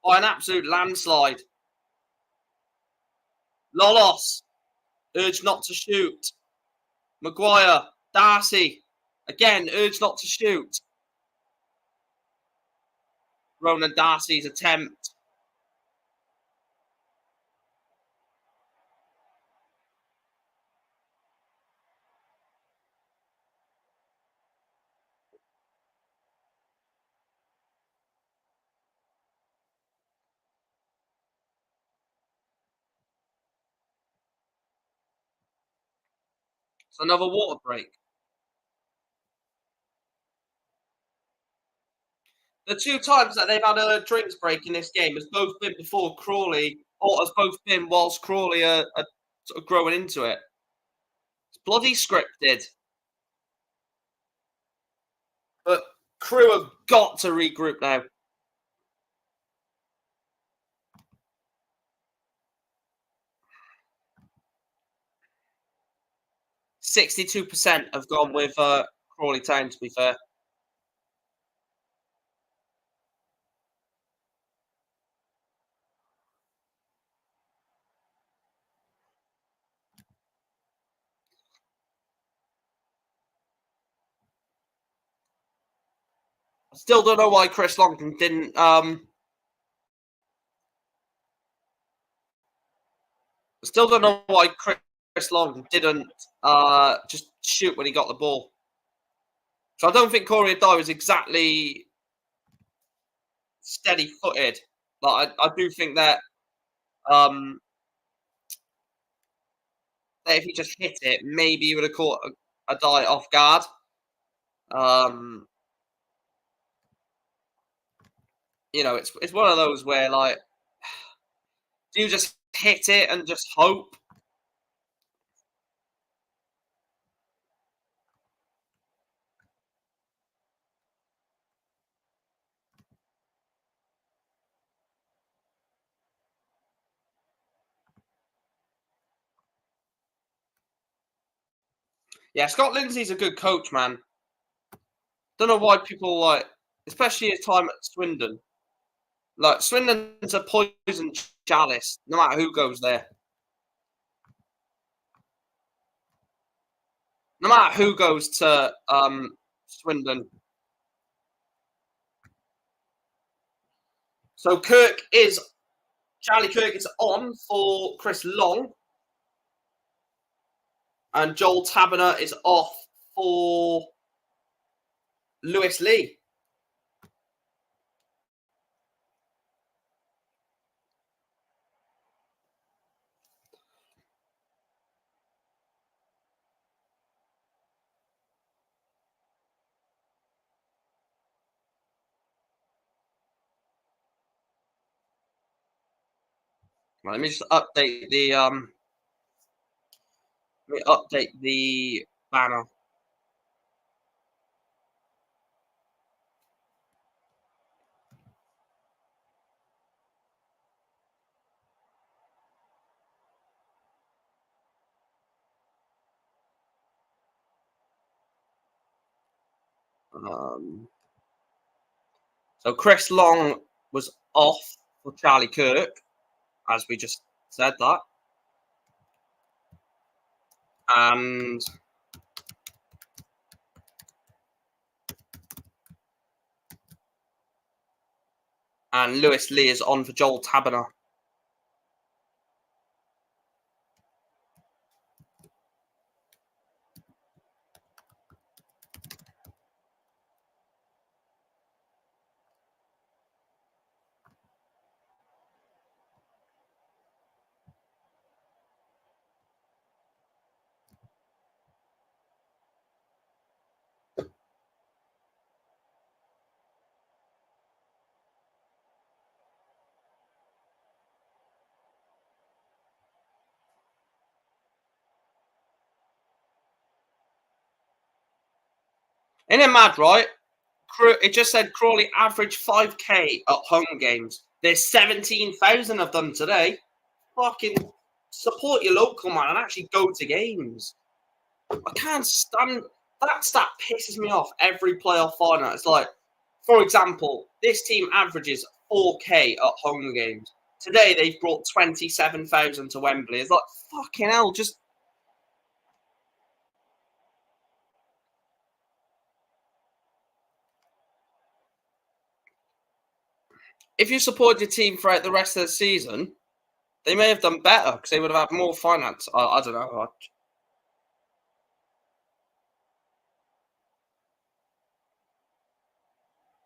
By an absolute landslide. Lolos, urged not to shoot. Maguire, Darcy, again, urged not to shoot. Ronan Darcy's attempt. It's another water break. The two times that they've had a drinks break in this game has both been before Crawley, or has both been whilst Crawley are sort of growing into it. It's bloody scripted. But Crewe have got to regroup now. %62% have gone with Crawley Town, to be fair. I still don't know why Chris Longton didn't still don't know why Chris Long didn't just shoot when he got the ball. So I don't think Corey Adai was exactly steady-footed. Like I do think that that if he just hit it, maybe he would have caught Adai off guard. You know, it's one of those where like, do you just hit it and just hope? Yeah, Scott Lindsay's a good coach, man. Don't know why people like, especially his time at Swindon. Like Swindon's a poison chalice, no matter who goes there. No matter who goes to Swindon. So Charlie Kirk is on for Chris Long. And Joel Taberner is off for Lewis Lee. Right, let me just update the banner. So Chris Long was off for Charlie Kirk, as we just said that. And Lewis Lee is on for Joel Taberner. Isn't it mad, right? It just said Crawley average 5K at home games. There's 17,000 of them today. Fucking support your local, man, and actually go to games. I can't stand that stat. Pisses me off every playoff final. It's like, for example, this team averages 4K at home games. Today they've brought 27,000 to Wembley. It's like, fucking hell, just. If you support your team throughout the rest of the season, they may have done better because they would have had more finance. I don't know.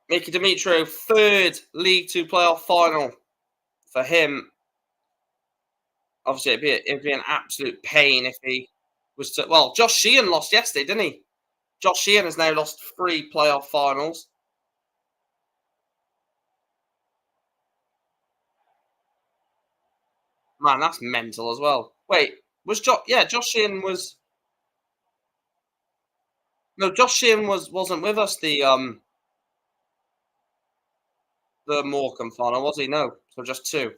Mickey Dimitro, third League Two playoff final for him. Obviously, it'd be an absolute pain if he was to. Well, Josh Sheehan lost yesterday, didn't he? Josh Sheehan has now lost 3 playoff finals. Man, that's mental as well. Wait, was Josh? Yeah, Josh Sheehan was. No, Josh Sheehan wasn't with us the Morecambe final, was he? No, so just 2.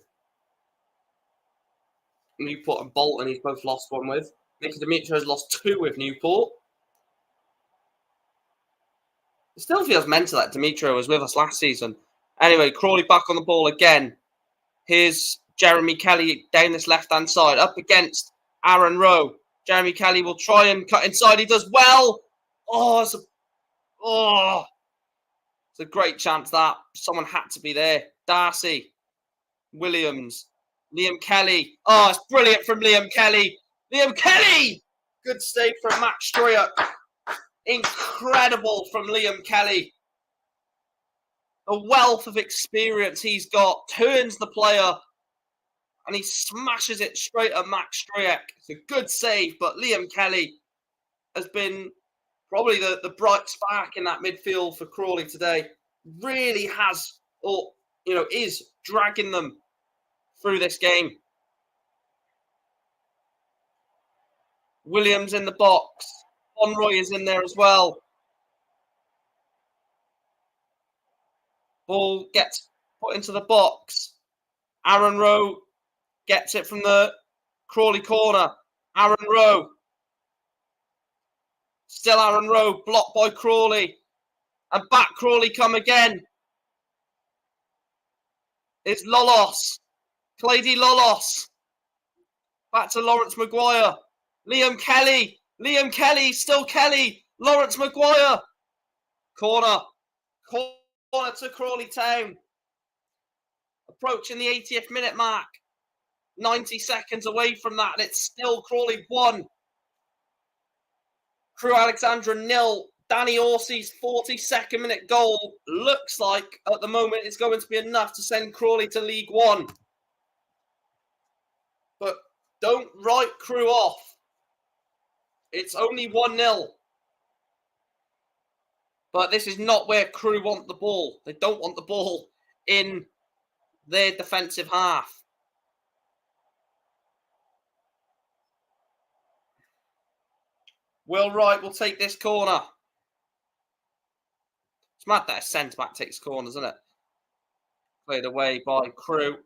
Newport and Bolton, he's both lost 1 with. Nicky Dimitro has lost 2 with Newport. It still feels mental that Dimitro was with us last season. Anyway, Crawley back on the ball again. Here's Jeremy Kelly down this left-hand side, up against Aaron Rowe. Jeremy Kelly will try and cut inside. He does well. It's a great chance that someone had to be there. Darcy, Williams, Liam Kelly. It's brilliant from Liam Kelly. Liam Kelly! Good save from Max Stroyer. Incredible from Liam Kelly. A wealth of experience he's got. Turns the player and he smashes it straight at Max Stroyer. It's a good save, but Liam Kelly has been probably the bright spark in that midfield for Crawley today. Really has, is dragging them through this game. Williams in the box. Conroy is in there as well. Ball gets put into the box. Aaron Rowe gets it from the Crawley corner. Aaron Rowe. Still Aaron Rowe, blocked by Crawley. And back Crawley come again. It's Lolos. Clady Lolos. Back to Lawrence Maguire. Liam Kelly. Liam Kelly. Still Kelly. Lawrence Maguire. Corner to Crawley Town. Approaching the 80th minute mark. 90 seconds away from that, and it's still Crawley 1. Crewe Alexandra 0. Danny Orsey's 42nd minute goal looks like at the moment it's going to be enough to send Crawley to League One. But don't write Crewe off. It's only 1-0. But this is not where Crewe want the ball. They don't want the ball in their defensive half. Will Wright will take this corner. It's mad that a centre-back takes corners, isn't it? Played away by Crewe.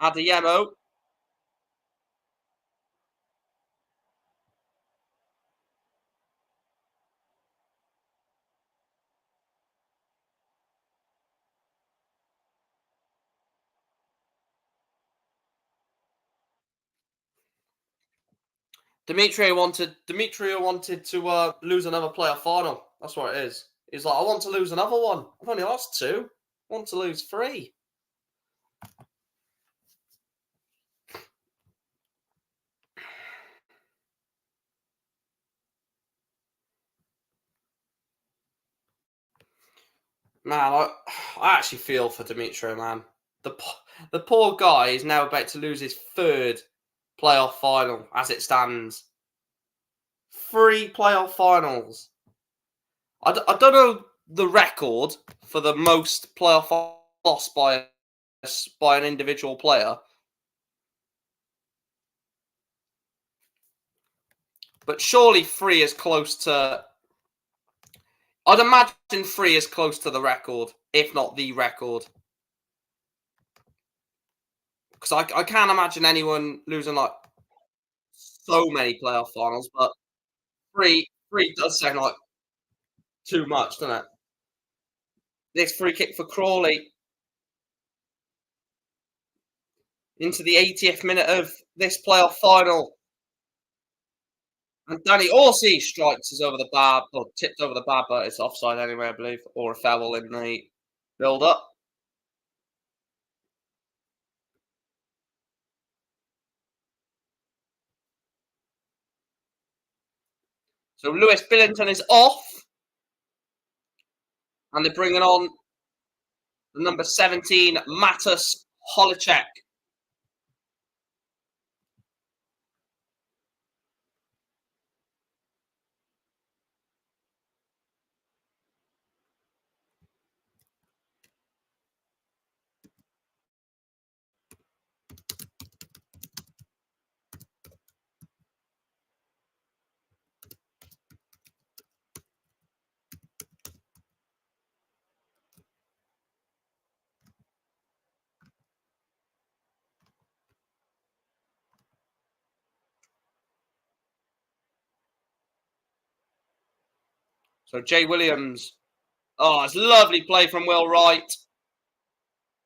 Adeyemo. Demetrio wanted to lose another playoff final. That's what it is. He's like, I want to lose another one. I've only lost 2. I want to lose 3. Man, I actually feel for Demetrio, man. The poor guy is now about to lose his 3rd playoff final as it stands. 3 playoff finals. I don't know the record for the most playoff loss by an individual player, but surely 3 is close to. I'd imagine 3 is close to the record, if not the record. Because I can't imagine anyone losing like so many playoff finals, but 3 does sound like too much, doesn't it? This free kick for Crawley into the 80th minute of this playoff final. And Danny Orsi strikes us over the bar, or tipped over the bar, but it's offside anyway, I believe, or a foul in the build-up. So Lewis Billington is off. And they're bringing on the number 17, Matus Holicek. So Jay Williams. Oh, it's lovely play from Will Wright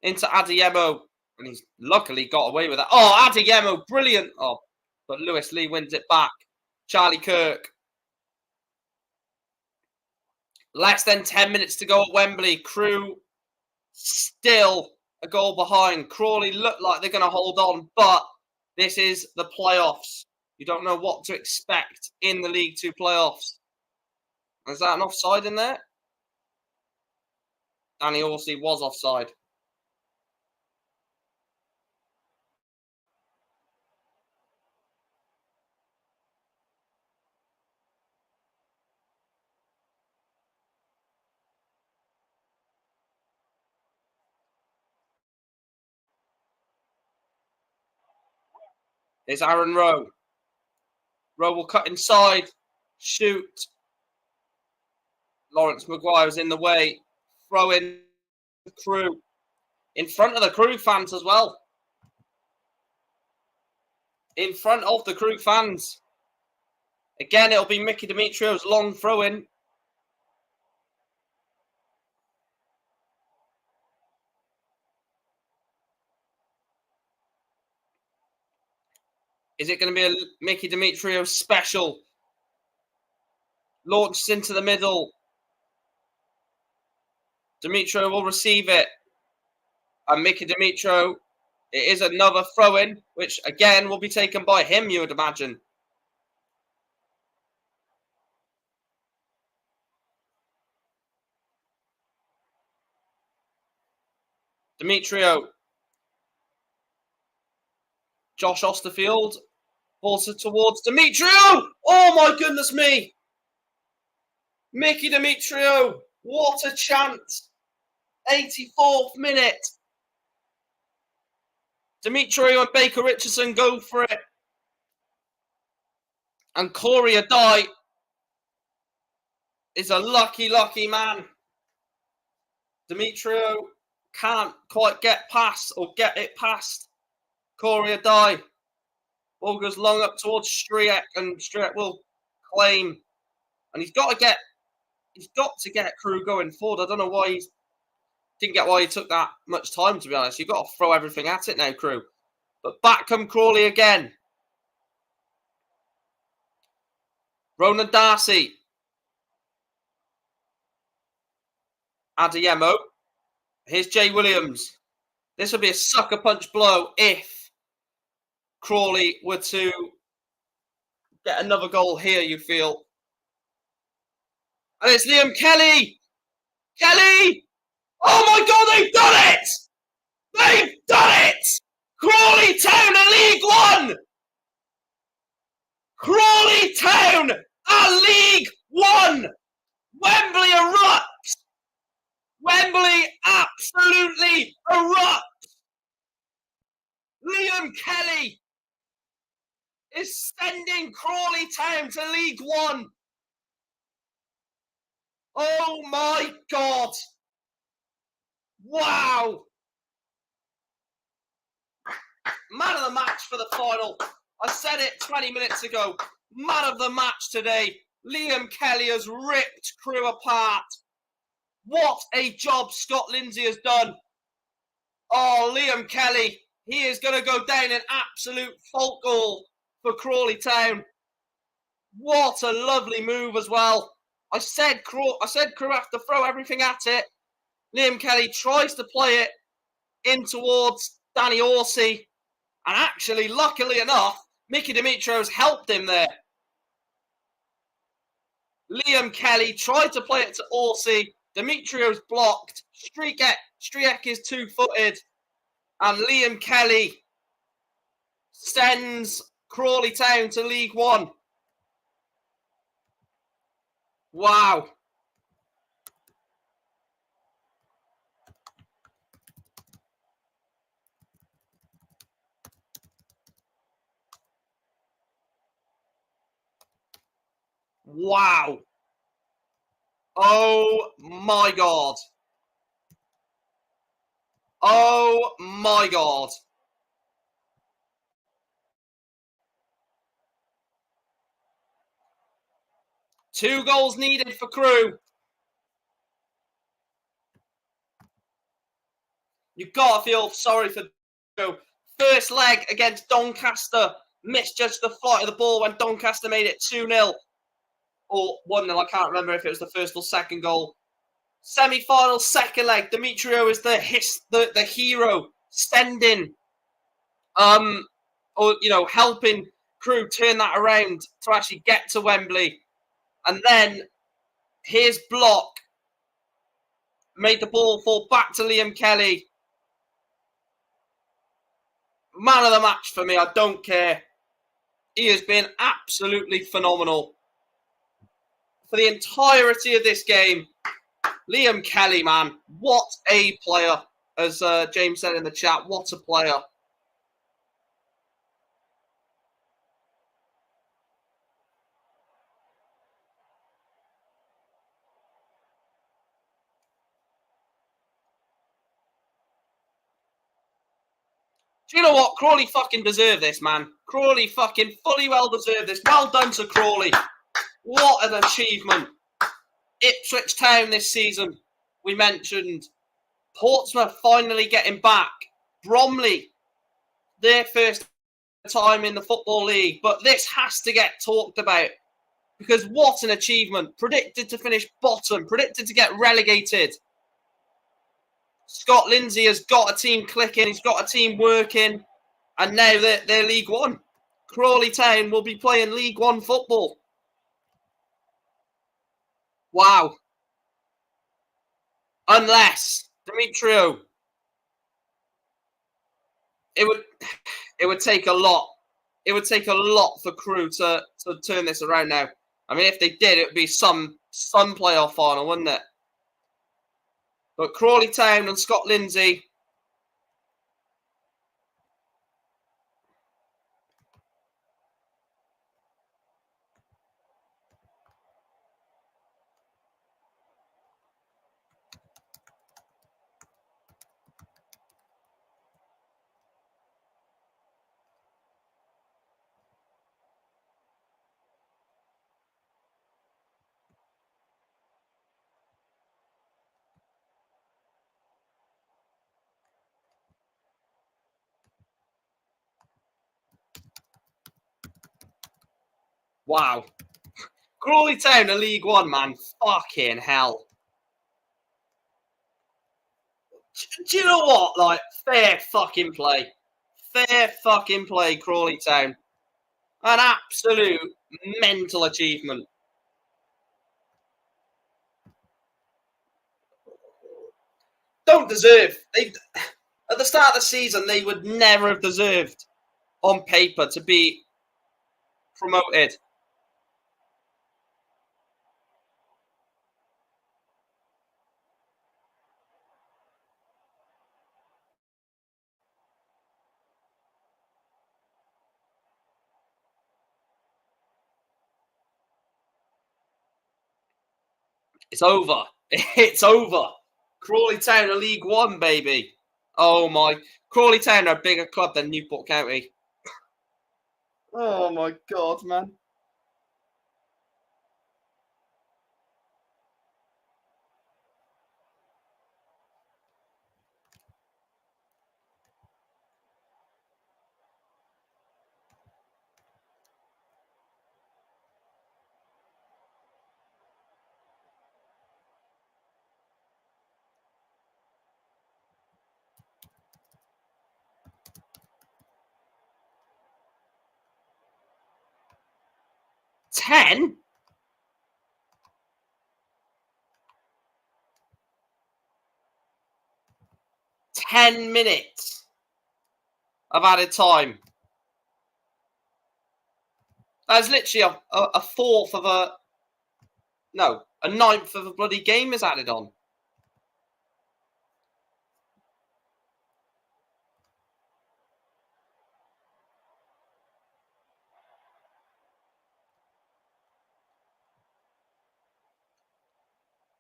into Adeyemo. And he's luckily got away with that. Oh, Adeyemo, brilliant. Oh, but Lewis Lee wins it back. Charlie Kirk. Less than 10 minutes to go at Wembley. Crewe still a goal behind. Crawley look like they're going to hold on, but this is the playoffs. You don't know what to expect in the League Two playoffs. Is that an offside in there? Danny Orsi was offside. It's Aaron Rowe. Rowe will cut inside. Shoot. Lawrence Maguire's in the way. Throw in Crewe. In front of the Crewe fans as well. In front of the Crewe fans. Again, it'll be Mickey Demetrio's long throw in. Is it going to be a Mickey Demetrio special? Launches into the middle. Demetrio will receive it. And Mickey Demetrio, it is another throw-in, which again will be taken by him, you would imagine. Demetrio. Josh Osterfield. Balls it towards Demetrio. Oh my goodness me. Mickey Demetrio. What a chance. 84th minute. Demetrio and Baker Richardson go for it. And Corey Adai is a lucky, lucky man. Demetrio can't quite get past or get it past Corey Adai. Ball goes long up towards Striek, and Striek will claim. And he's got to get Crewe going forward. I don't know why didn't get why he took that much time, to be honest. You've got to throw everything at it now, Crewe. But back come Crawley again. Ronan Darcy. Adeyemo. Here's Jay Williams. This would be a sucker punch blow if Crawley were to get another goal here, you feel. And it's Liam Kelly. Kelly! Oh my God, they've done it! They've done it! Crawley Town are League One! Crawley Town are League One! Wembley erupts! Wembley absolutely erupts! Liam Kelly is sending Crawley Town to League One. Oh my God! Wow! Man of the match for the final. I said it 20 minutes ago. Man of the match today. Liam Kelly has ripped Crewe apart. What a job Scott Lindsay has done. Oh, Liam Kelly. He is going to go down an absolute fault goal for Crawley Town. What a lovely move as well. I said Crewe have to throw everything at it. Liam Kelly tries to play it in towards Danny Horsey. And actually, luckily enough, Mickey Dimitrios helped him there. Liam Kelly tried to play it to Horsey. Dimitrios blocked. Striek is two-footed. And Liam Kelly sends Crawley Town to League One. Wow. Wow. Oh my God. Oh my God. Two goals needed for Crewe. You've got to feel sorry for Crewe. First leg against Doncaster. Misjudged the flight of the ball when Doncaster made it 2-0. Or 1-0. I can't remember if it was the first or second goal. Semi-final, second leg. Demetrio is the hero, sending, helping Crewe turn that around to actually get to Wembley. And then his block made the ball fall back to Liam Kelly. Man of the match for me. I don't care. He has been absolutely phenomenal. For the entirety of this game, Liam Kelly, man, what a player. As James said in the chat, what a player. Do you know what? Crawley fucking deserve this, man. Crawley fucking fully well deserve this. Well done to Crawley. What an achievement. Ipswich Town this season, we mentioned. Portsmouth finally getting back. Bromley, their first time in the Football League. But this has to get talked about. Because what an achievement. Predicted to finish bottom. Predicted to get relegated. Scott Lindsay has got a team clicking. He's got a team working. And now they're League One. Crawley Town will be playing League One football. Wow. Unless, Demetrio, it would take a lot. It would take a lot for Crewe to turn this around now. I mean, if they did, it would be some playoff final, wouldn't it? But Crawley Town and Scott Lindsay. Wow. Crawley Town in League One, man. Fucking hell. Do you know what? Like, fair fucking play. Fair fucking play, Crawley Town. An absolute mental achievement. Don't deserve. At the start of the season, they would never have deserved, on paper, to be promoted. It's over. It's over. Crawley Town are League One, baby. Oh my. Crawley Town are a bigger club than Newport County. Oh my God, man. Ten? 10 minutes of added time. That's literally a fourth of a... No, a ninth of a bloody game is added on.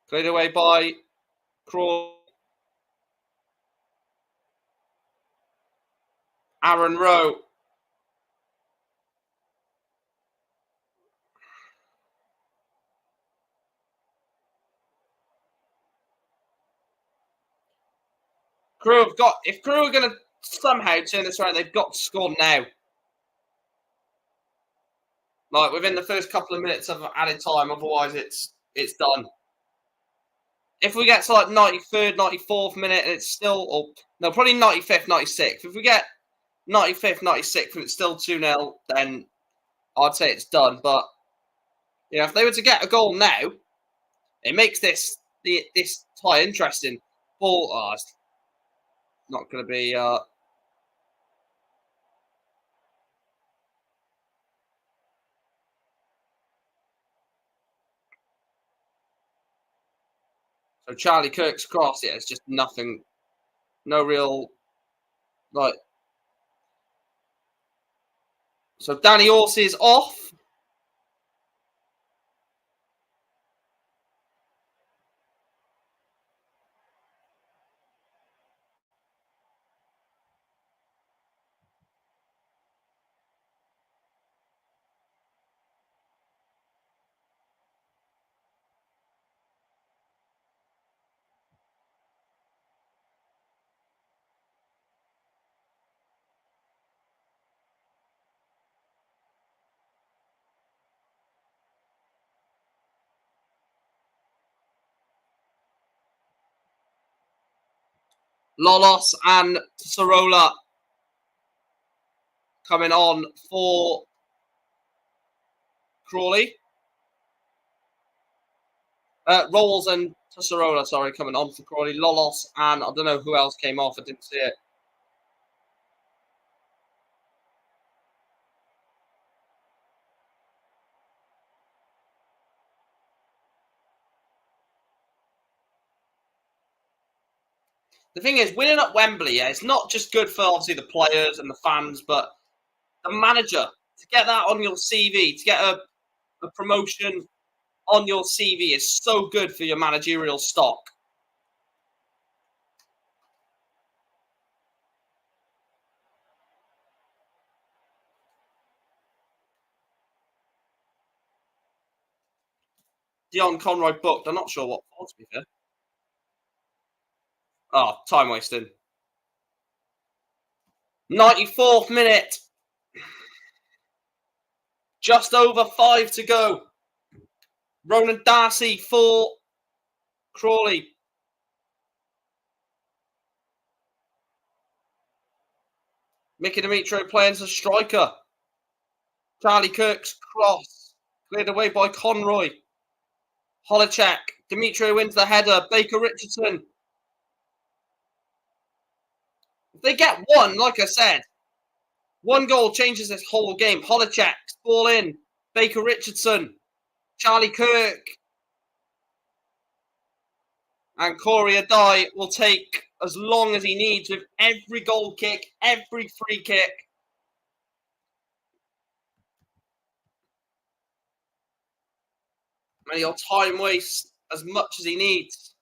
Cleared away by Crawley. Aaron Rowe. Crewe have got... If Crewe are going to somehow turn this around, they've got to score now. Like, within the first couple of minutes of added time, otherwise it's done. If we get to like 93rd, 94th minute and it's still... Or, no, probably 95th, 96th. If we get 95th, 96th and it's still 2-0, then I'd say it's done. But, you know, if they were to get a goal now, it makes this tie interesting. Ball... Oh, it's not going to be... So Charlie Kirk's cross, yeah, it's just nothing, no real, like. So Danny Orsi is off. Lolos and Sorola coming on for Crawley. Rolls and Sorola, sorry, coming on for Crawley. Lolos and I don't know who else came off. I didn't see it. The thing is, winning at Wembley, yeah, it's not just good for obviously the players and the fans, but the manager, to get that on your CV, to get a promotion on your CV is so good for your managerial stock. Dion Conroy booked. I'm not sure what for, to be fair. Oh, time wasting. 94th minute. Just over 5 to go. Ronan Darcy for Crawley. Mickey Dimitro playing as a striker. Charlie Kirk's cross. Cleared away by Conroy. Holicek. Dimitro wins the header. Baker Richardson. If they get one, like I said, one goal changes this whole game. Holicek. Ball in. Baker Richardson. Charlie Kirk. And Corey Adai will take as long as he needs with every goal kick, every free kick. And he'll time waste as much as he needs.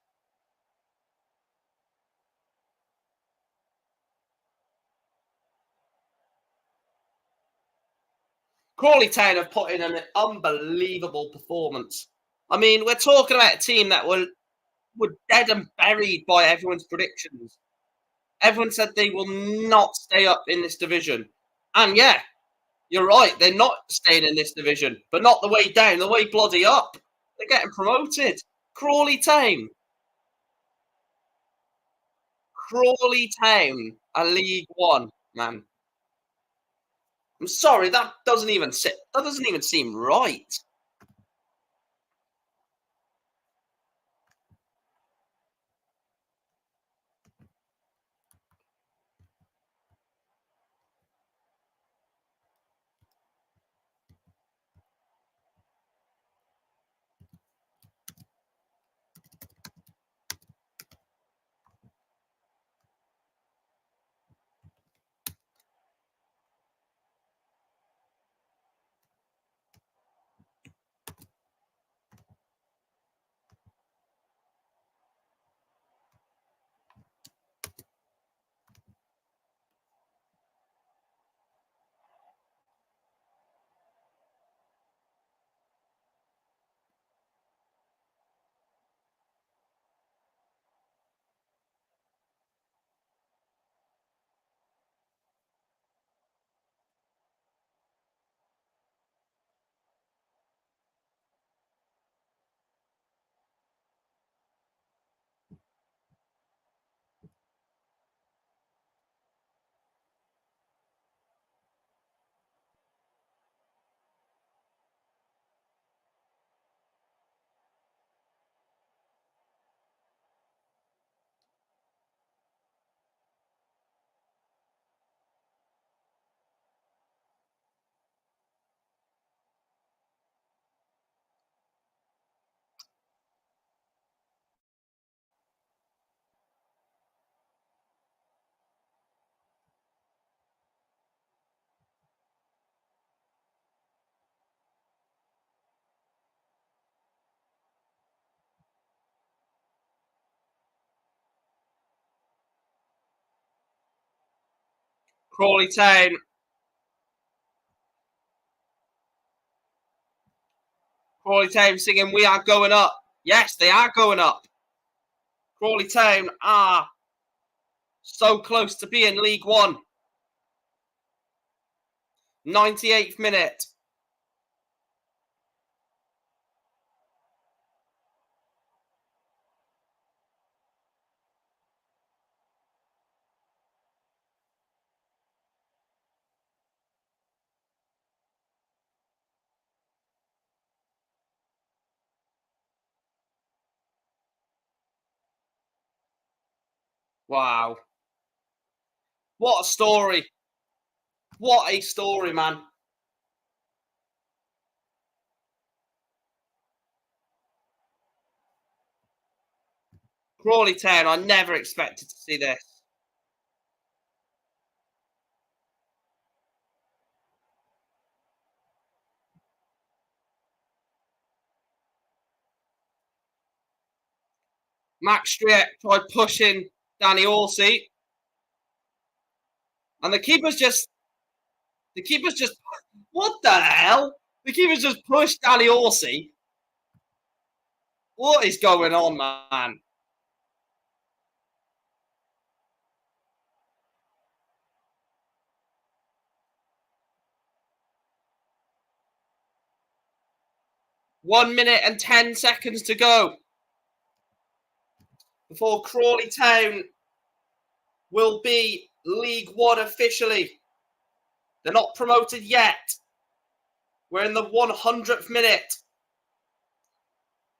Crawley Town have put in an unbelievable performance. I mean, we're talking about a team that were dead and buried by everyone's predictions. Everyone said they will not stay up in this division. And yeah, you're right, they're not staying in this division, but not the way down, the way bloody up. They're getting promoted. Crawley Town. Crawley Town are League One, man. I'm sorry, that doesn't even seem right. Crawley Town. Crawley Town singing "We Are Going Up." Yes, they are going up. Crawley Town are so close to being League One. 98th minute. Wow. What a story. What a story, man. Crawley Town, I never expected to see this. Max Striek tried pushing Danny Orsi. And the keeper's just, what the hell? The keeper's just pushed Danny Orsi. What is going on, man? 1 minute and 10 seconds to go before Crawley Town will be League One officially. They're not promoted yet. We're in the 100th minute.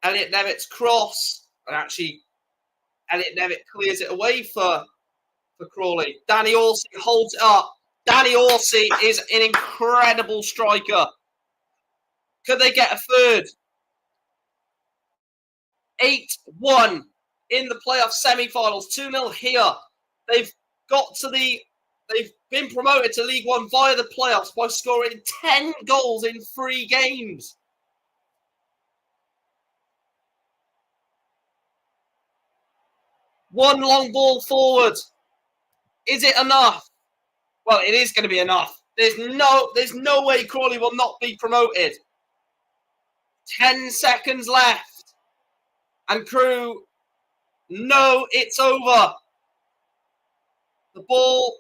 Elliot Nevitt's cross. And actually, Elliot Nevitt clears it away for Crawley. Danny Orsi holds it up. Danny Orsi is an incredible striker. Could they get a third? 8-1 in the playoff semi-finals. 2-0 here. They've been promoted to League One via the playoffs by scoring 10 goals in 3 games. One long ball forward. Is it enough? Well, it is going to be enough. There's no way Crawley will not be promoted. 10 seconds left. And Crewe know it's over. The ball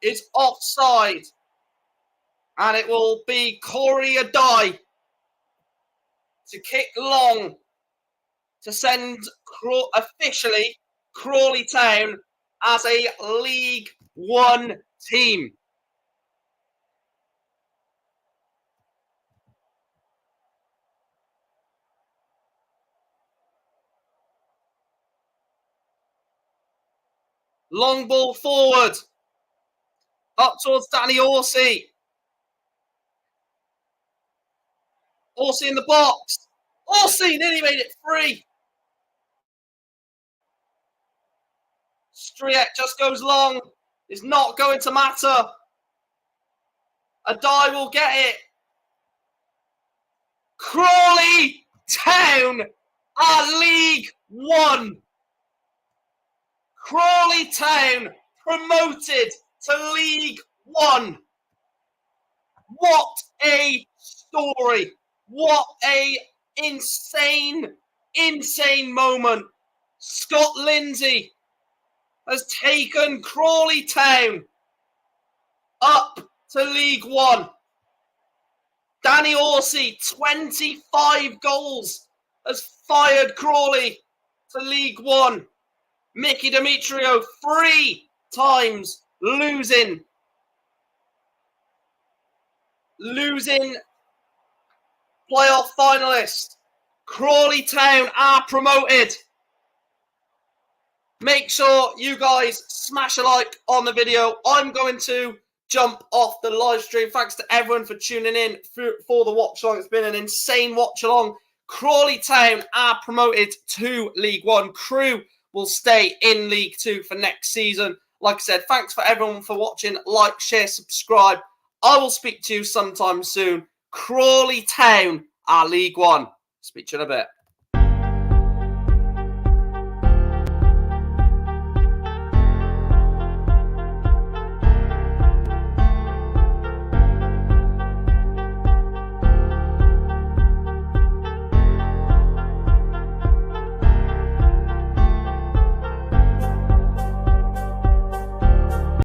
is offside. And it will be Corey Adai to kick long to send officially Crawley Town as a League One team. Long ball forward. Up towards Danny Orsi. Orsi in the box. Orsi nearly made it free. Striek just goes long. It's not going to matter. Adai will get it. Crawley Town are League One. Crawley Town promoted to League One. What a story. What a insane moment. Scott Lindsay has taken Crawley Town up to League One. Danny Orsi, 25 goals, has fired Crawley to League One. Mickey Demetrio, 3 times losing playoff finalist. Crawley Town are promoted. Make sure you guys smash a like on the video. I'm going to jump off the live stream. Thanks to everyone for tuning in for the watch along. It's been an insane watch along. Crawley Town are promoted to League One. Crewe will stay in League Two for next season. Like I said, thanks for everyone for watching. Like, share, subscribe. I will speak to you sometime soon. Crawley Town are League One. Speak to you in a bit.